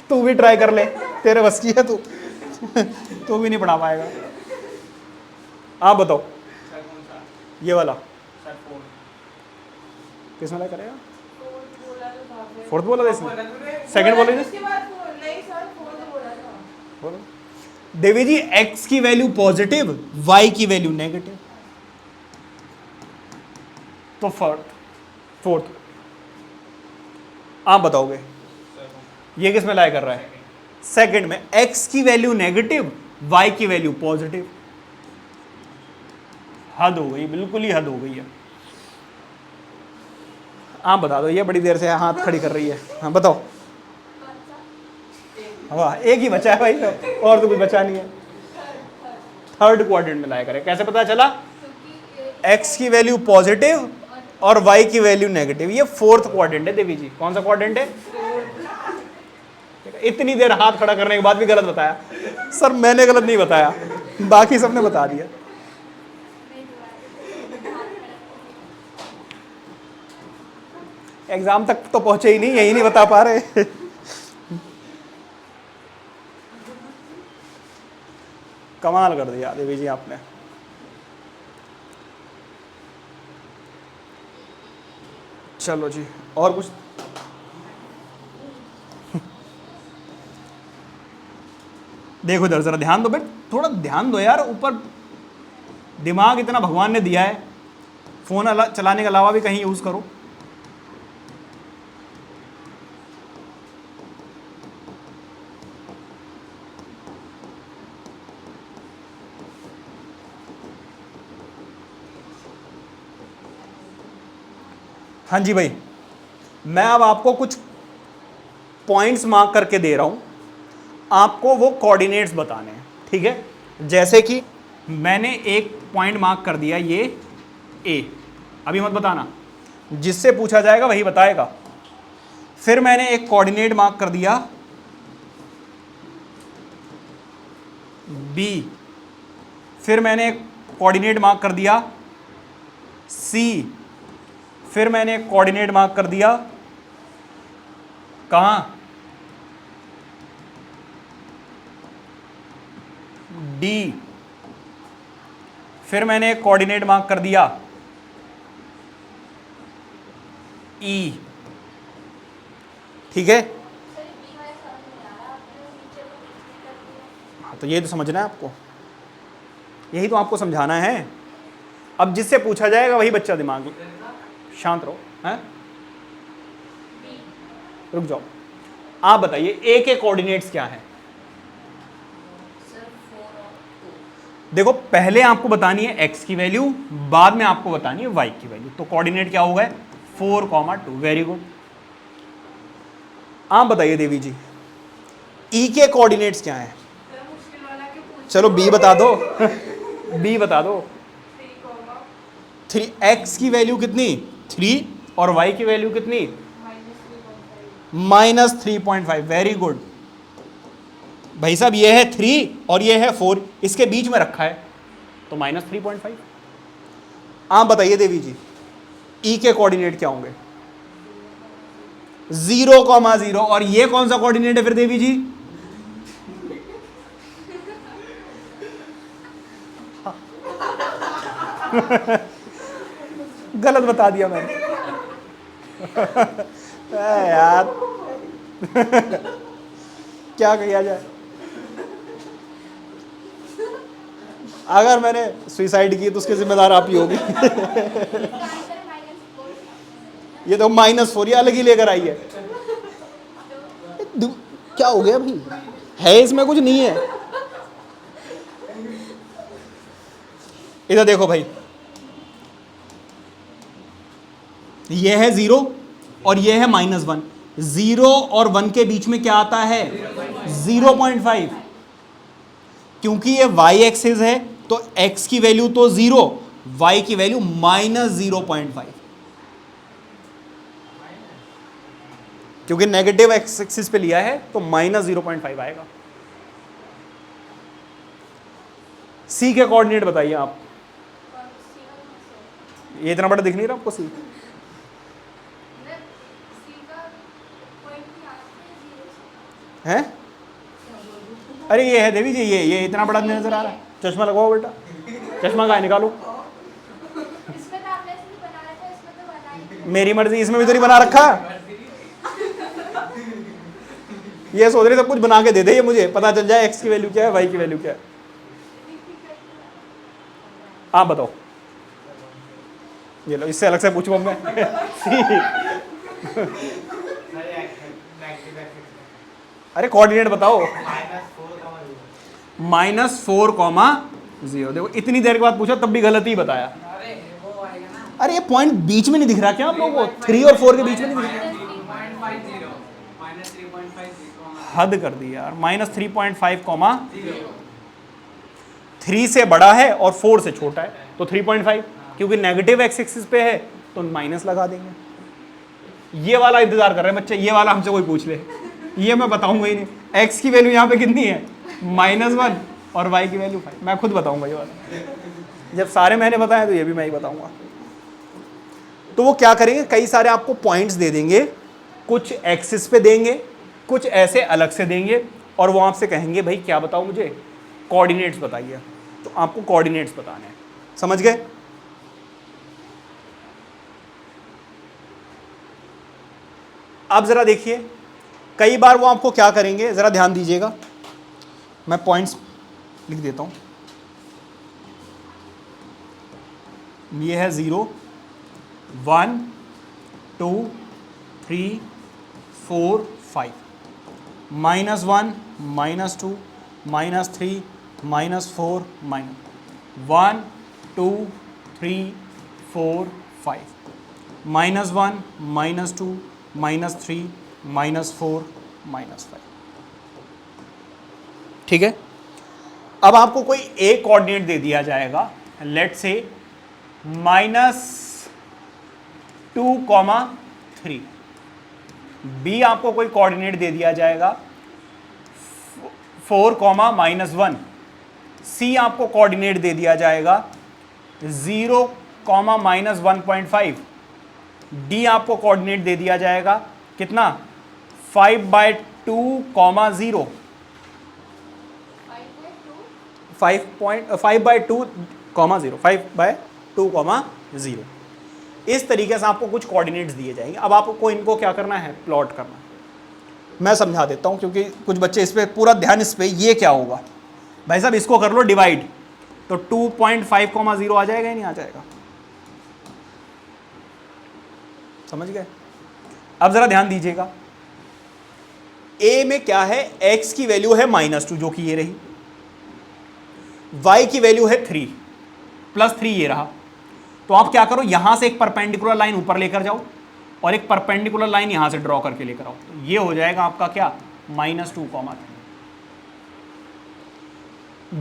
तू भी ट्राई कर ले, तेरे बस की है तू। तू भी नहीं पढ़ा पाएगा। आप बताओ ये वाला किस में करेगा? फोर्थ बोला था इसने, सेकंड बोला बोलो। देवी जी x की वैल्यू पॉजिटिव, y की वैल्यू नेगेटिव, तो फोर्थ आप बताओगे ये किस में लाया कर रहा है? सेकंड में। x की वैल्यू नेगेटिव, y की वैल्यू पॉजिटिव। हद हो गई, बिल्कुल ही हद हो गई है। आप बता दो, ये बड़ी देर से हाथ खड़ी कर रही है। हाँ बताओ। वाह, एक ही बचा है भाई, तो और तो कोई बचा नहीं है। थर्ड क्वाड्रेंट में लाया करे। कैसे पता चला? x की वैल्यू पॉजिटिव और y की वैल्यू नेगेटिव। ये फोर्थ क्वाड्रेंट है देवी जी। कौन सा क्वाड्रेंट है? इतनी देर हाथ खड़ा करने के बाद भी गलत बताया। सर मैंने गलत नहीं बताया, बाकी सबने बता दिया। एग्जाम तक तो पहुंचे ही नहीं, यही नहीं बता पा रहे। कमाल कर दिया देवी जी आपने। चलो जी, और कुछ? देखो इधर जरा ध्यान दो बेट, थोड़ा ध्यान दो यार। ऊपर दिमाग इतना भगवान ने दिया है, फोन चलाने के अलावा भी कहीं यूज करो। हाँ जी भाई, मैं अब आपको कुछ पॉइंट्स मार्क करके दे रहा हूं, आपको वो कोऑर्डिनेट्स बताने हैं, ठीक है? जैसे कि मैंने एक पॉइंट मार्क कर दिया, ये ए, अभी मत बताना, जिससे पूछा जाएगा वही बताएगा। फिर मैंने एक कोऑर्डिनेट मार्क कर दिया बी, फिर मैंने एक कोऑर्डिनेट मार्क कर दिया सी, फिर मैंने एक कोऑर्डिनेट मार्क कर दिया कहां? डी, फिर मैंने एक कोऑर्डिनेट मार्क कर दिया ई, ठीक है? हाँ तो ये तो समझना है आपको, यही तो आपको समझाना है। अब जिससे पूछा जाएगा वही बच्चा दिमाग में। शांत रहो, हैं? रुक जाओ। आप बताइए ए के कोऑर्डिनेट्स क्या हैं? देखो पहले आपको बतानी है x की वैल्यू, बाद में आपको बतानी है y की वैल्यू। तो कोऑर्डिनेट क्या होगा? 4,2। Very good. आप बताइए देवी जी ई के कोऑर्डिनेट्स क्या हैं? चलो बी बता दो। बी बता दो। 3x की वैल्यू कितनी? 3 और y की वैल्यू कितनी? -3.5। वेरी गुड भाई साहब, ये है 3 और ये है 4, इसके बीच में रखा है तो -3.5। आप बताइए देवी जी ई के कोऑर्डिनेट क्या होंगे? 0,0। और ये कौन सा कोऑर्डिनेट है फिर देवी जी? गलत बता दिया मैंने। यार क्या किया जाए? अगर मैंने सुसाइड की तो उसके जिम्मेदार आप ही होगी। ये तो -4, ये अलग ही लेकर आई है। क्या हो गया भाई? है इसमें कुछ नहीं है। इधर देखो भाई, ये है 0 और ये है -1। 0 और 1 के बीच में क्या आता है? 0.5। क्योंकि ये y एक्सिस है तो x की वैल्यू तो 0, y की वैल्यू -0.5। क्योंकि नेगेटिव x एक्सिस पे लिया है तो -0.5 आएगा। c के कोऑर्डिनेट बताइए आप। ये इतना बड़ा दिख नहीं रहा आपको c? हैं? अरे ये है देवी जी, ये इतना बड़ा नजर आ रहा है। चश्मा लगाओ बेटा, चश्मा कहाँ है, निकालो। मेरी मर्जी, इसमें भी तो नहीं बना रखा। ये सोच रहे सब कुछ बना के दे दे, ये मुझे पता चल जाए एक्स की वैल्यू क्या है, वाई की वैल्यू क्या है। आप बताओ, ये लो, इससे अलग से पूछूं मैं। अरे कोऑर्डिनेट बताओ। -4,0। देखो इतनी देर के बाद पूछा तब भी गलत ही बताया। अरे ये पॉइंट बीच में नहीं दिख रहा क्या आप लोगों को? 3 और 4 के बीच में नहीं दिख रहा? हद कर दी यार। -3.5, 3 से बड़ा है और 4 से छोटा है तो 3.5, क्योंकि नेगेटिव एक्स एक्सिस पे है तो माइनस लगा देंगे। ये वाला इंतजार कर रहे हैं बच्चे, ये वाला हमसे कोई पूछ ले, ये मैं बताऊंगा ही नहीं। एक्स की वैल्यू यहाँ पे कितनी है? -1 और वाई की वैल्यू 5। मैं खुद बताऊंगा ये वाला। जब सारे मैंने बताया तो ये भी मैं ही बताऊंगा। तो वो क्या करेंगे, कई सारे आपको पॉइंट्स दे देंगे, कुछ एक्सिस पे देंगे, कुछ ऐसे अलग से देंगे, और वो आपसे कहेंगे भाई क्या बताओ मुझे, कोऑर्डिनेट्स बताइए। तो आपको कोऑर्डिनेट्स बताने हैं, समझ गए? अब जरा देखिए, कई बार वो आपको क्या करेंगे, जरा ध्यान दीजिएगा, मैं पॉइंट्स लिख देता हूं। ये है 0, 1, 2, 3, 4, 5, -1, -2, -3, -4, -1, 2, 3, 4, 5, -1, -2, -3, -4, -5। ठीक है। अब आपको कोई एक कोऑर्डिनेट दे दिया जाएगा, लेट से -2,3। बी आपको कोई कोऑर्डिनेट दे दिया जाएगा 4,-1। सी आपको कोऑर्डिनेट दे दिया जाएगा 0, -1.5। डी आपको कोऑर्डिनेट दे दिया जाएगा कितना? 5/2, 0। 5/2, 0। इस तरीके से आपको कुछ कोऑर्डिनेट्स दिए जाएंगे। अब आपको इनको क्या करना है, प्लॉट करना है। मैं समझा देता हूं क्योंकि कुछ बच्चे इस पे पूरा ध्यान, इस पे ये क्या होगा भाई साहब, इसको कर लो डिवाइड, तो 2.5, 0 आ जाएगा या नहीं आ जाएगा? समझ गए? अब जरा ध्यान दीजिएगा, ए में क्या है, x की वैल्यू है -2 जो कि ये रही, y की वैल्यू है 3, +3 ये रहा। तो आप क्या करो, यहां से एक परपेंडिकुलर लाइन ऊपर लेकर जाओ और एक परपेंडिकुलर लाइन यहां से ड्रॉ करके लेकर आओ, तो ये हो जाएगा आपका क्या, -2, 3।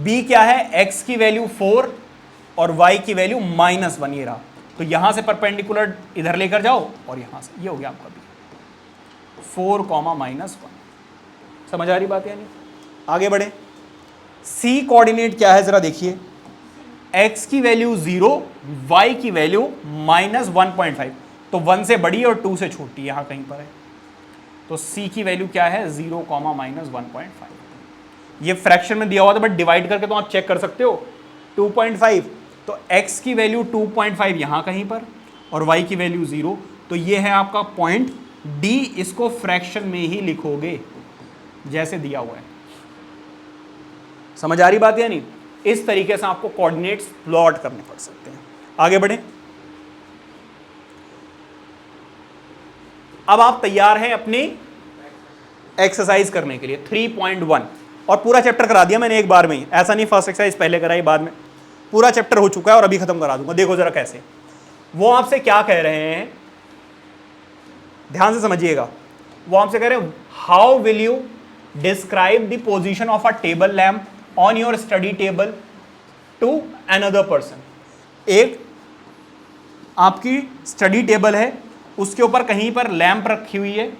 b क्या है, x की वैल्यू 4 और y की वैल्यू -1 ये रहा, तो यहां से परपेंडिकुलर इधर लेकर जाओ और यहां से, ये हो गया आपका b, 4, -1। समझ आ रही बात? यानी आगे बढ़े। c कोऑर्डिनेट क्या है जरा देखिए, x की वैल्यू 0, y की वैल्यू -1.5, तो 1 से बड़ी और 2 से छोटी यहां कहीं पर है, तो c की वैल्यू क्या है, 0, -1.5। ये फ्रैक्शन में दिया हुआ था बट डिवाइड करके तो आप चेक कर सकते हो, 2.5, तो x की वैल्यू 2.5 यहां कहीं पर और y की वैल्यू 0, तो ये है आपका पॉइंट D। इसको फ्रैक्शन में ही लिखोगे जैसे दिया हुआ है। समझ आ रही बात या नहीं? इस तरीके से आपको कोऑर्डिनेट्स प्लॉट करने पड़ सकते हैं। आगे बढ़े। अब आप तैयार हैं अपनी एक्सरसाइज करने के लिए 3.1, और पूरा चैप्टर करा दिया मैंने एक बार में ही, ऐसा नहीं फर्स्ट एक्सरसाइज पहले कराई बाद में, पूरा चैप्टर हो चुका है और अभी खत्म करा दूंगा। देखो जरा कैसे, वो आपसे क्या कह रहे हैं, ध्यान से समझिएगा। वो आपसे कह रहे हैं, how will you describe the position of a table lamp on your study table to another person. एक आपकी स्टडी टेबल है, उसके ऊपर कहीं पर लैंप रखी हुई है,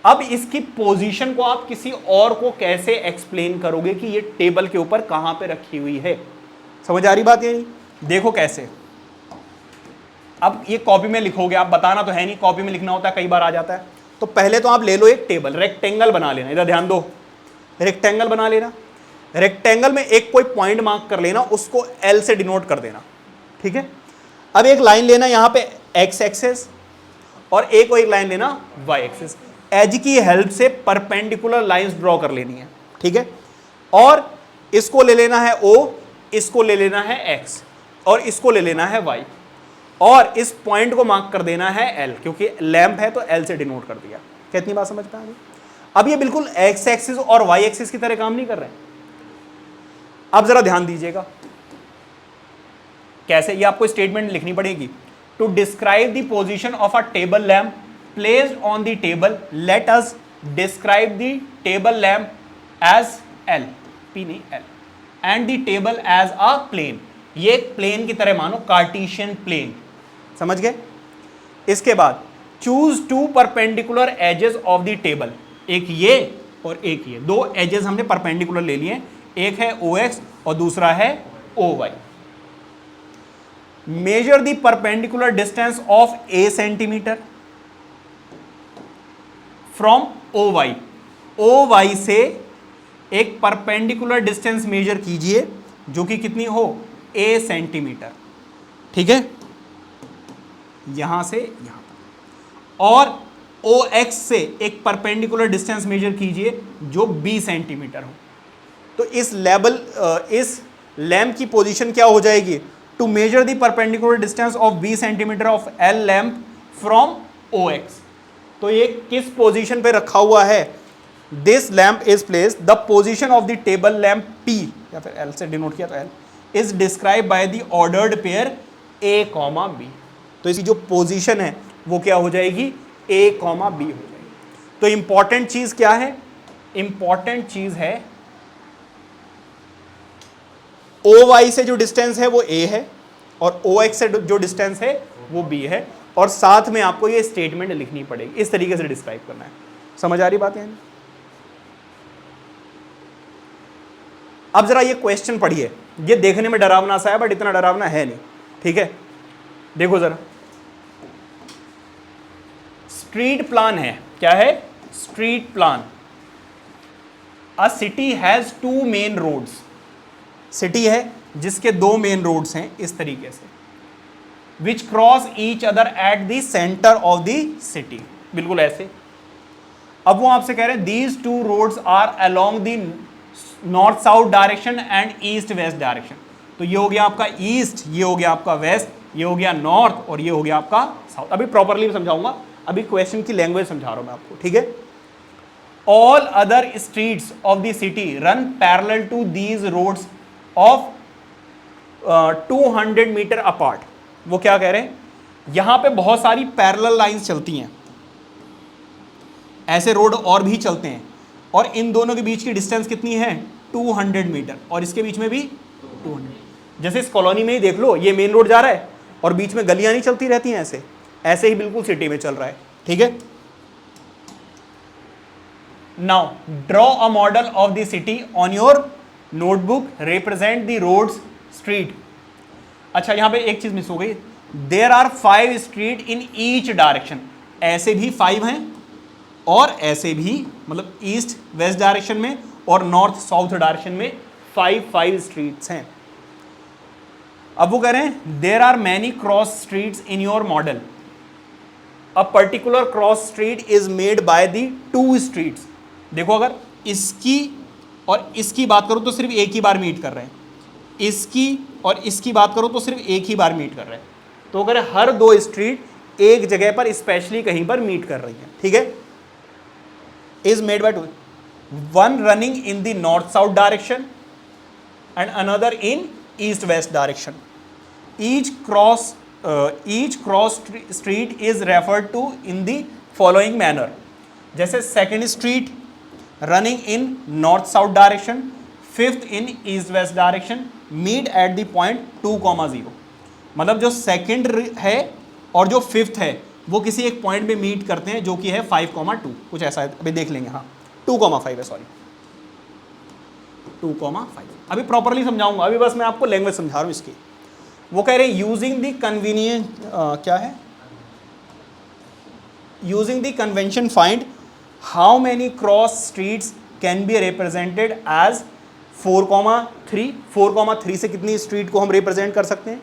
अब इसकी पोजीशन को आप किसी और को कैसे एक्सप्लेन करोगे कि ये टेबल के ऊपर कहां पे रखी हुई है। समझ आ रही बात? ये देखो कैसे, अब ये कॉपी में लिखोगे आप, बताना तो है नहीं, कॉपी में लिखना होता है, कई बार आ जाता है। तो पहले तो आप ले लो एक टेबल, रेक्टेंगल बना लेना, इधर ध्यान दो, रेक्टेंगल बना लेना। रेक्टेंगल में एक कोई पॉइंट मार्क कर लेना, उसको एल से डिनोट कर देना, ठीक है। अब एक लाइन लेना यहां पे एक्स एक्सेस और एक लाइन लेना वाई एक्सेस, एज की हेल्प से परपेंडिकुलर लाइंस ड्रॉ कर लेनी है, ठीक है। और इसको ले लेना है ओ, इसको ले लेना है एक्स और इसको ले लेना है वाई, और इस पॉइंट को मार्क कर देना है एल, क्योंकि लैंप है तो एल से डिनोट कर दिया। कितनी बात समझ में आ गई? अब ये बिल्कुल एक्स एक्सिस और वाई एक्सिस की तरह काम नहीं कर रहे हैं। अब जरा ध्यान दीजिएगा कैसे, ये आपको स्टेटमेंट लिखनी पड़ेगी। To describe the position of a table lamp placed on the table, let us describe the table lamp as L, P नहीं L, and the table as a plane. ये एक प्लेन की तरह मानो, कार्टेशियन प्लेन, समझ गए। इसके बाद choose two perpendicular axes of the table, एक ये और एक ये, दो एजेस हमने परपेंडिकुलर ले लिए, एक है ओ एक्स और दूसरा है O Y. Measure the perpendicular distance of A centimetre from O Y, O Y से एक परपेंडिकुलर डिस्टेंस मेजर कीजिए जो कि कितनी हो, ए सेंटीमीटर, ठीक है, यहां से यहां तक। और ओ एक्स से एक परपेंडिकुलर डिस्टेंस मेजर कीजिए जो बी सेंटीमीटर हो। तो इस इस लैंप की पोजीशन क्या हो जाएगी, to measure the perpendicular distance of B centimetre of L lamp from O X. तो ये किस पोजीशन पे रखा हुआ है, this lamp is place, the position of the table lamp P, या फिर एल से डिनोट किया तो L, is describe by the ordered pair A comma B. तो इसकी जो पोजीशन है वो क्या हो जाएगी, ए कॉमा बी हो जाएगी। तो इंपॉर्टेंट चीज क्या है, इंपॉर्टेंट चीज है ओ वाई से जो डिस्टेंस है वो ए है और ओ एक्स से जो डिस्टेंस है वो बी है, और साथ में आपको ये स्टेटमेंट लिखनी पड़ेगी, इस तरीके से डिस्क्राइब करना है। समझ आ रही बात है? अब जरा ये क्वेश्चन पढ़िए, ये देखने में डरावना सा है बट इतना डरावना है नहीं, ठीक है। देखो जरा, स्ट्रीट प्लान है, क्या है, street plan. A city has two main roads, city है जिसके दो मेन रोड्स हैं इस तरीके से, which cross each other at the centre of the city, बिल्कुल ऐसे। अब वो आपसे कह रहे हैं these two roads are along the north south direction and east west direction. तो ये हो गया आपका ईस्ट, ये हो गया आपका वेस्ट, ये हो गया नॉर्थ और ये हो गया आपका साउथ। अभी प्रॉपरली समझाऊंगा, अभी क्वेश्चन की लैंग्वेज समझा रहा हूं मैं आपको, ठीक है। All other streets of the city run parallel to these roads of 200 metre apart. वो क्या कह रहे हैं, यहां पे बहुत सारी पैरेलल लाइंस चलती हैं, ऐसे रोड और भी चलते हैं, और इन दोनों के बीच की डिस्टेंस कितनी है, 200 मीटर, और इसके बीच में भी 200। जैसे इस कॉलोनी में ही देख लो, ये मेन रोड जा रहा है और बीच में गलियां नहीं चलती रहती हैं, ऐसे ऐसे ही बिल्कुल सिटी में चल रहा है, ठीक है। Now draw a model of the city on your notebook, represent the roads street. अच्छा, यहां पे एक चीज मिस हो गई, there are 5 street in each direction. ऐसे भी 5 हैं और ऐसे भी, मतलब ईस्ट वेस्ट डायरेक्शन में और नॉर्थ साउथ डायरेक्शन में 5 स्ट्रीट्स हैं। अब वो कह रहे हैं there are many cross streets in your model, a particular cross street is made by the 2 streets. देखो, अगर इसकी और इसकी बात करो तो सिर्फ एक ही बार मीट कर रहे हैं, इसकी और इसकी बात करो तो सिर्फ एक ही बार मीट कर रहे हैं। तो अगर हर 2 स्ट्रीट एक जगह पर स्पेशली कहीं पर मीट कर रही है, ठीक है। Is made by 2, one running in the north south direction and another in east west direction. Each cross street is referred to in the following manner. जैसे second street running in north south direction, 5th in east west direction, meet at the point 2,0। मतलब जो second है और जो 5th है वो किसी एक पॉइंट में मीट करते हैं जो कि है 5,2, कुछ ऐसा है, अभी देख लेंगे। हाँ, 2,5 है, सॉरी 2,5। अभी प्रॉपरली समझाऊंगा, अभी बस मैं आपको लैंग्वेज समझा रहा हूँ इसकी। वो कह रहे हैं यूजिंग द कन्वीनियंट, क्या है, using the convention find how many cross streets can be represented as 4,3। 4,3 से कितनी स्ट्रीट को हम रिप्रेजेंट कर सकते हैं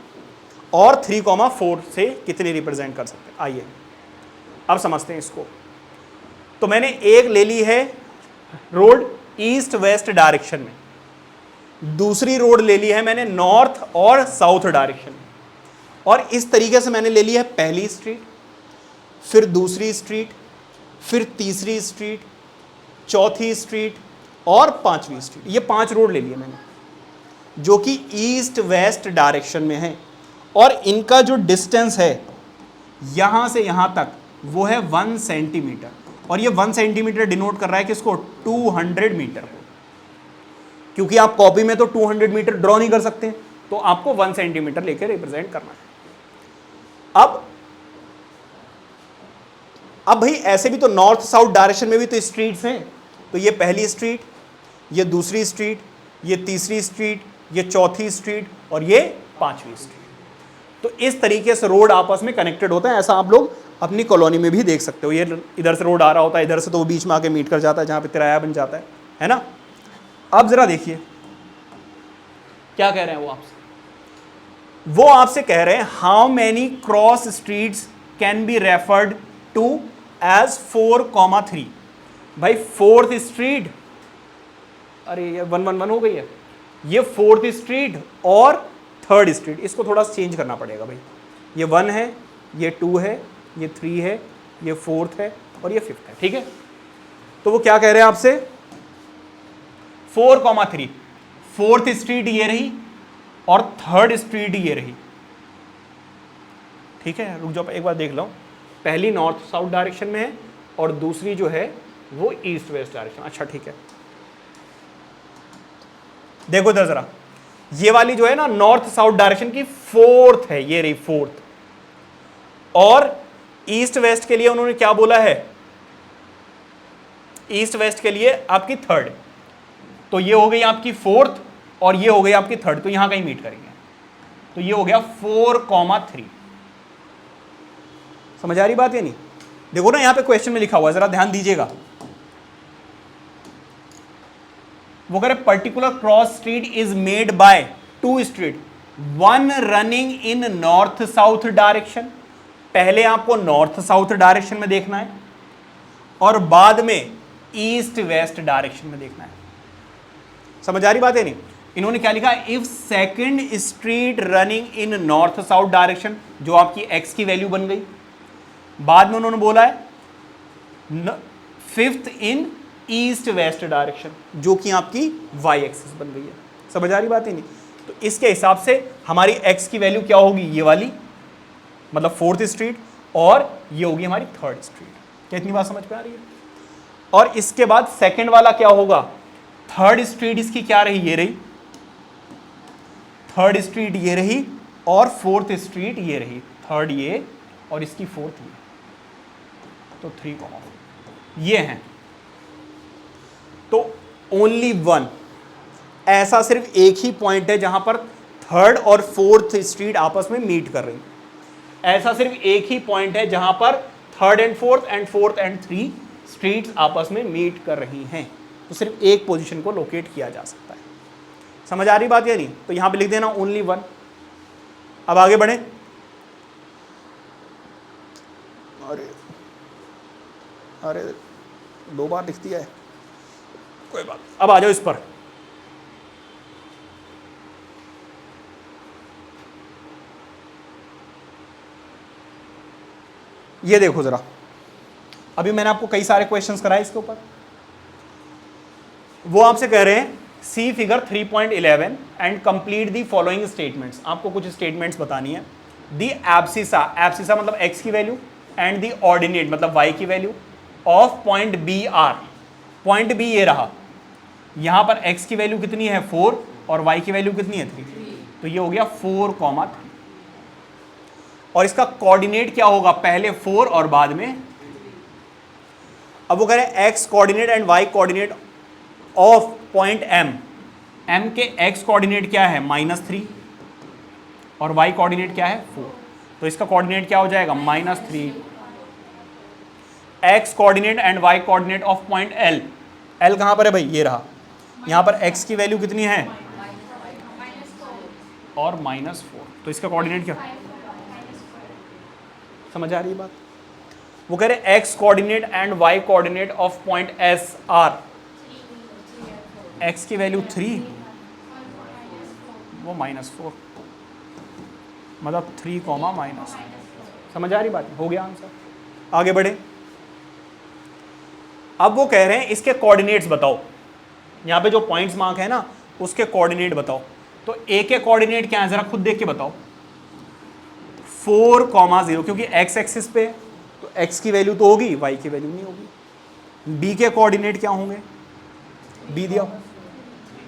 और 3,4 से कितनी रिप्रेजेंट कर सकते हैं। आइए अब समझते हैं इसको। तो मैंने एक ले ली है रोड ईस्ट वेस्ट डायरेक्शन में, दूसरी रोड ले ली है मैंने नॉर्थ और साउथ डायरेक्शन में, और इस तरीके से मैंने ले ली है पहली स्ट्रीट, फिर दूसरी स्ट्रीट, फिर तीसरी स्ट्रीट, चौथी स्ट्रीट और पांचवी स्ट्रीट। ये 5 रोड ले लिए मैंने जो कि ईस्ट वेस्ट डायरेक्शन में है, और इनका जो डिस्टेंस है यहां से यहां तक वो है 1 सेंटीमीटर, और ये 1 सेंटीमीटर डिनोट कर रहा है किसको, 200 मीटर को, क्योंकि आप कॉपी में तो 200 मीटर ड्रॉ नहीं कर सकते, तो आपको 1 सेंटीमीटर लेकर रिप्रेजेंट करना है। अब भाई ऐसे भी तो नॉर्थ साउथ डायरेक्शन में भी तो स्ट्रीट्स हैं, तो ये पहली स्ट्रीट, ये दूसरी स्ट्रीट, ये तीसरी स्ट्रीट, ये चौथी स्ट्रीट और ये पांचवी स्ट्रीट। तो इस तरीके से रोड आपस में कनेक्टेड होता है। ऐसा आप लोग अपनी कॉलोनी में भी देख सकते हो। ये इधर से रोड आ रहा होता है, इधर से तो वो बीच में आके मीट कर जाता है जहां पे तिराया बन जाता है ना। अब जरा देखिए क्या कह रहे हैं वो आपसे कह रहे हैं how many cross streets can be referred to as 4,3। भाई 4th स्ट्रीट, अरे ये 111 हो गई है, ये 4th स्ट्रीट और 3rd स्ट्रीट, इसको थोड़ा चेंज करना पड़ेगा भाई। ये 1 है, ये 2 है, ये 3 है, ये 4th है और ये 5th है, ठीक है। तो वो क्या कह रहे हैं आपसे, 4,3, 4th स्ट्रीट ये रही और 3rd स्ट्रीट ये रही, ठीक है। रुक जाओ एक बार देख लो, पहली नॉर्थ साउथ डायरेक्शन में है और दूसरी जो है वो ईस्ट वेस्ट डायरेक्शन। अच्छा ठीक है, देखो इधर जरा, ये वाली जो है ना नॉर्थ साउथ डायरेक्शन की 4th है, ये रही 4th, और ईस्ट वेस्ट के लिए उन्होंने क्या बोला है, ईस्ट वेस्ट के लिए आपकी 3rd, तो ये हो गई आपकी 4th और ये हो गई आपकी 3rd, तो यहां कहीं मीट करेंगे, तो ये हो गया 4,3। समझ आ रही बात या नहीं? देखो ना यहां पे क्वेश्चन में लिखा हुआ है, जरा ध्यान दीजिएगा। वो कह रहे particular cross street is made by 2 street, 1 running in north south direction. पहले आपको नॉर्थ साउथ डायरेक्शन में देखना है और बाद में ईस्ट वेस्ट डायरेक्शन में देखना है। समझ आ रही बात है नहीं? इन्होंने क्या लिखा, if second street running in north south direction, जो आपकी एक्स की वैल्यू बन गई, बाद में उन्होंने बोला है 5th in east west direction, जो कि आपकी वाई एक्सिस बन गई है। समझ आ रही बात ही नहीं? तो इसके हिसाब से हमारी एक्स की वैल्यू क्या होगी, ये वाली, मतलब 4th स्ट्रीट, और ये होगी हमारी 3rd स्ट्रीट। क्या इतनी बात समझ में आ रही है? और इसके बाद सेकंड वाला क्या होगा, 3rd स्ट्रीट इसकी क्या रही, ये रही 3rd स्ट्रीट, ये रही, और 4th स्ट्रीट ये रही, 3rd ये और इसकी 4th ये, तो 3,4 ये हैं। तो ओनली 1, ऐसा सिर्फ एक ही पॉइंट है जहां पर 3rd और 4th स्ट्रीट आपस में मीट कर रही, ऐसा सिर्फ एक ही पॉइंट है जहां पर 3rd and 4th and 4th and 3 streets आपस में मीट कर रही हैं। तो सिर्फ एक पोजीशन को लोकेट किया जा सकता है। समझ आ रही बात या नहीं? तो यहां पे लिख देना ओनली 1। अब आगे बढ़े। अरे 2 बार लिख दिया है, कोई बात। अब आ जाओ इस पर। ये देखो जरा, अभी मैंने आपको कई सारे क्वेश्चंस कराए इसके ऊपर। वो आपसे कह रहे हैं see figure 3.11 and complete the following statements. आपको कुछ स्टेटमेंट्स बतानी है। दी एब्सिसा, एब्सिसा मतलब एक्स की वैल्यू, एंड दी ऑर्डिनेट मतलब वाई की value of point B are. Point B ये रहा, यहां पर x की वैल्यू कितनी है 4 और y की वैल्यू कितनी है 3, तो ये हो गया 4,3। और इसका कोऑर्डिनेट क्या होगा, पहले 4 और बाद में। अब वो कह रहे हैं x coordinate and y coordinate of point m के x कोऑर्डिनेट क्या है -3 और y कोऑर्डिनेट क्या है 4, तो इसका कोऑर्डिनेट क्या हो जाएगा -3। X coordinate and Y coordinate of point L. L कहाँ पर है भाई, ये रहा। यहाँ पर एक्स की वैल्यू कितनी है और -4, तो इसका कोऑर्डिनेट क्या, समझ आ रही है बात। वो कह रहे X coordinate and Y coordinate of point S are, एक्स की वैल्यू 3 वो -4, मतलब 3, -, समझ आ रही बात, हो गया आंसर। आगे बढ़े। अब वो कह रहे हैं इसके कोऑर्डिनेट्स बताओ, यहाँ पे जो पॉइंट्स मार्क है ना उसके कोऑर्डिनेट बताओ। तो ए के कोऑर्डिनेट क्या है जरा खुद देख के बताओ। 4, 0, क्योंकि एक्स एक्सिस पे तो एक्स की वैल्यू तो होगी, वाई की वैल्यू नहीं होगी। बी के कोऑर्डिनेट क्या होंगे, बी दिया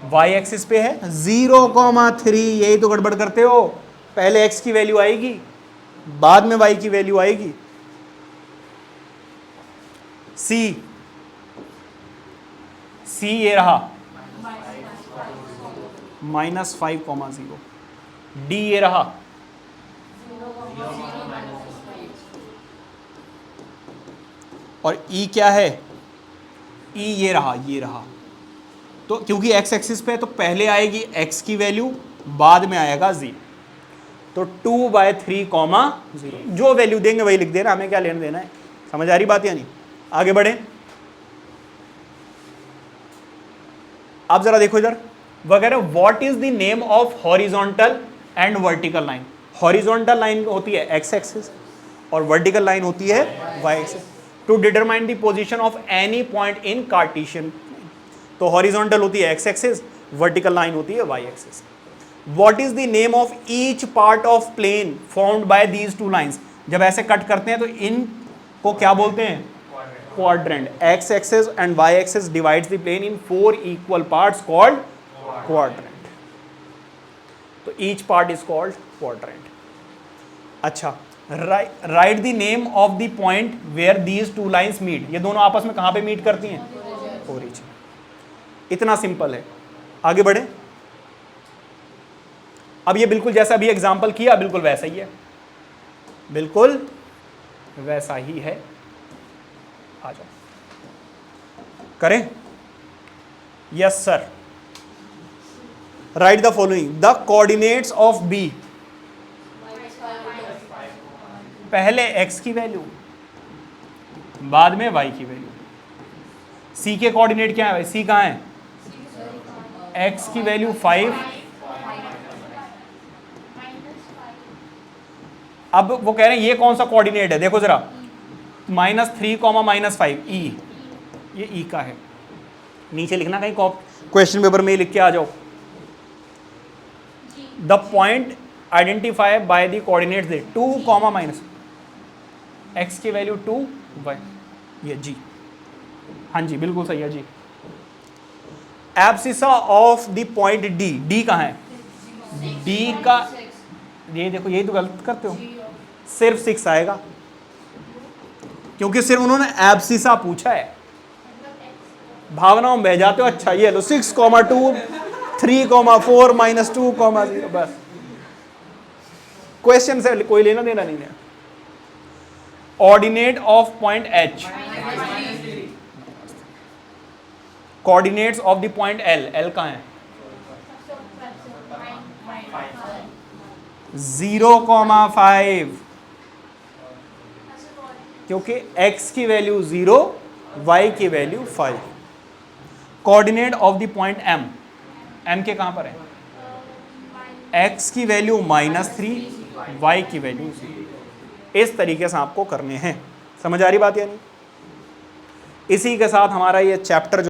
वाई एक्सिस पे है 0,3, यही तो गड़बड़ करते हो, पहले एक्स की वैल्यू आएगी बाद में वाई की वैल्यू आएगी। सी ये रहा -5,0, डी ये रहा और ई क्या है, ई ये रहा। तो क्योंकि एक्स एक्सिस पे है तो पहले आएगी एक्स की वैल्यू बाद में आएगा जी, तो 2/3, जो वैल्यू देंगे वही लिख देना, हमें क्या लेना देना है। समझ आ रही बात या नहीं। आगे बढ़े। अब जरा देखो इधर वगैरह, what is the name of horizontal and vertical line. Horizontal line होती है एक्स एक्सिस और वर्टिकल लाइन होती है Y axis. To determine the position of any point in Cartesian, तो हॉरिजॉन्टल होती है एक्स एक्सिस, वर्टिकल लाइन होती है Y axis. What is the name of each part of plane formed by these two lines. जब ऐसे cut करते हैं तो इन को क्या बोलते हैं, quadrant. X axis and Y axis divides the plane in 4 equal parts called quadrant. तो each part is called quadrant. अच्छा, write the name of the point where these two lines meet. ये दोनों आपस में कहां पे मीट करती हैं, ओरिजिन। इतना सिंपल है। आगे बढ़े। अब ये बिल्कुल जैसा अभी एग्जांपल किया बिल्कुल वैसा ही है, बिल्कुल वैसा ही है। आ जाओ करें। Yes sir. Write the following, the coordinates of B. पहले x की वैल्यू बाद में y की वैल्यू। c के कोऑर्डिनेट क्या है भाई, c कहाँ है, x की वैल्यू 5। अब वो कह रहे हैं ये कौन सा कोऑर्डिनेट है, देखो जरा, -3, -5, ई, ये ई का है। नीचे लिखना कहीं क्वेश्चन पेपर में लिख के आ जाओ। The point identified by the coordinates दे 2, x की वैल्यू 2, y ये जी, हाँ जी बिल्कुल सही है जी। Abscissa of the point D, D कहाँ है, डी का, ये देखो यही तो गलत करते हो, सिर्फ 6 आएगा क्योंकि सिर्फ उन्होंने एब्सिसा पूछा है। भावनाओं में बह जाते हो। अच्छा ये लो 6,2, 3,4, -2, 0, बस क्वेश्चन से कोई लेना देना नहीं है। Ordinate of point H, coordinates of the point L, L कहाँ है, 0,5, क्योंकि x की वैल्यू 0, y की value 5। Coordinate of the point m, m के कहां पर है, x की वैल्यू -3, y की वैल्यू 0। इस तरीके से आपको करने हैं। समझ आ रही बात या नहीं। इसी के साथ हमारा ये चैप्टर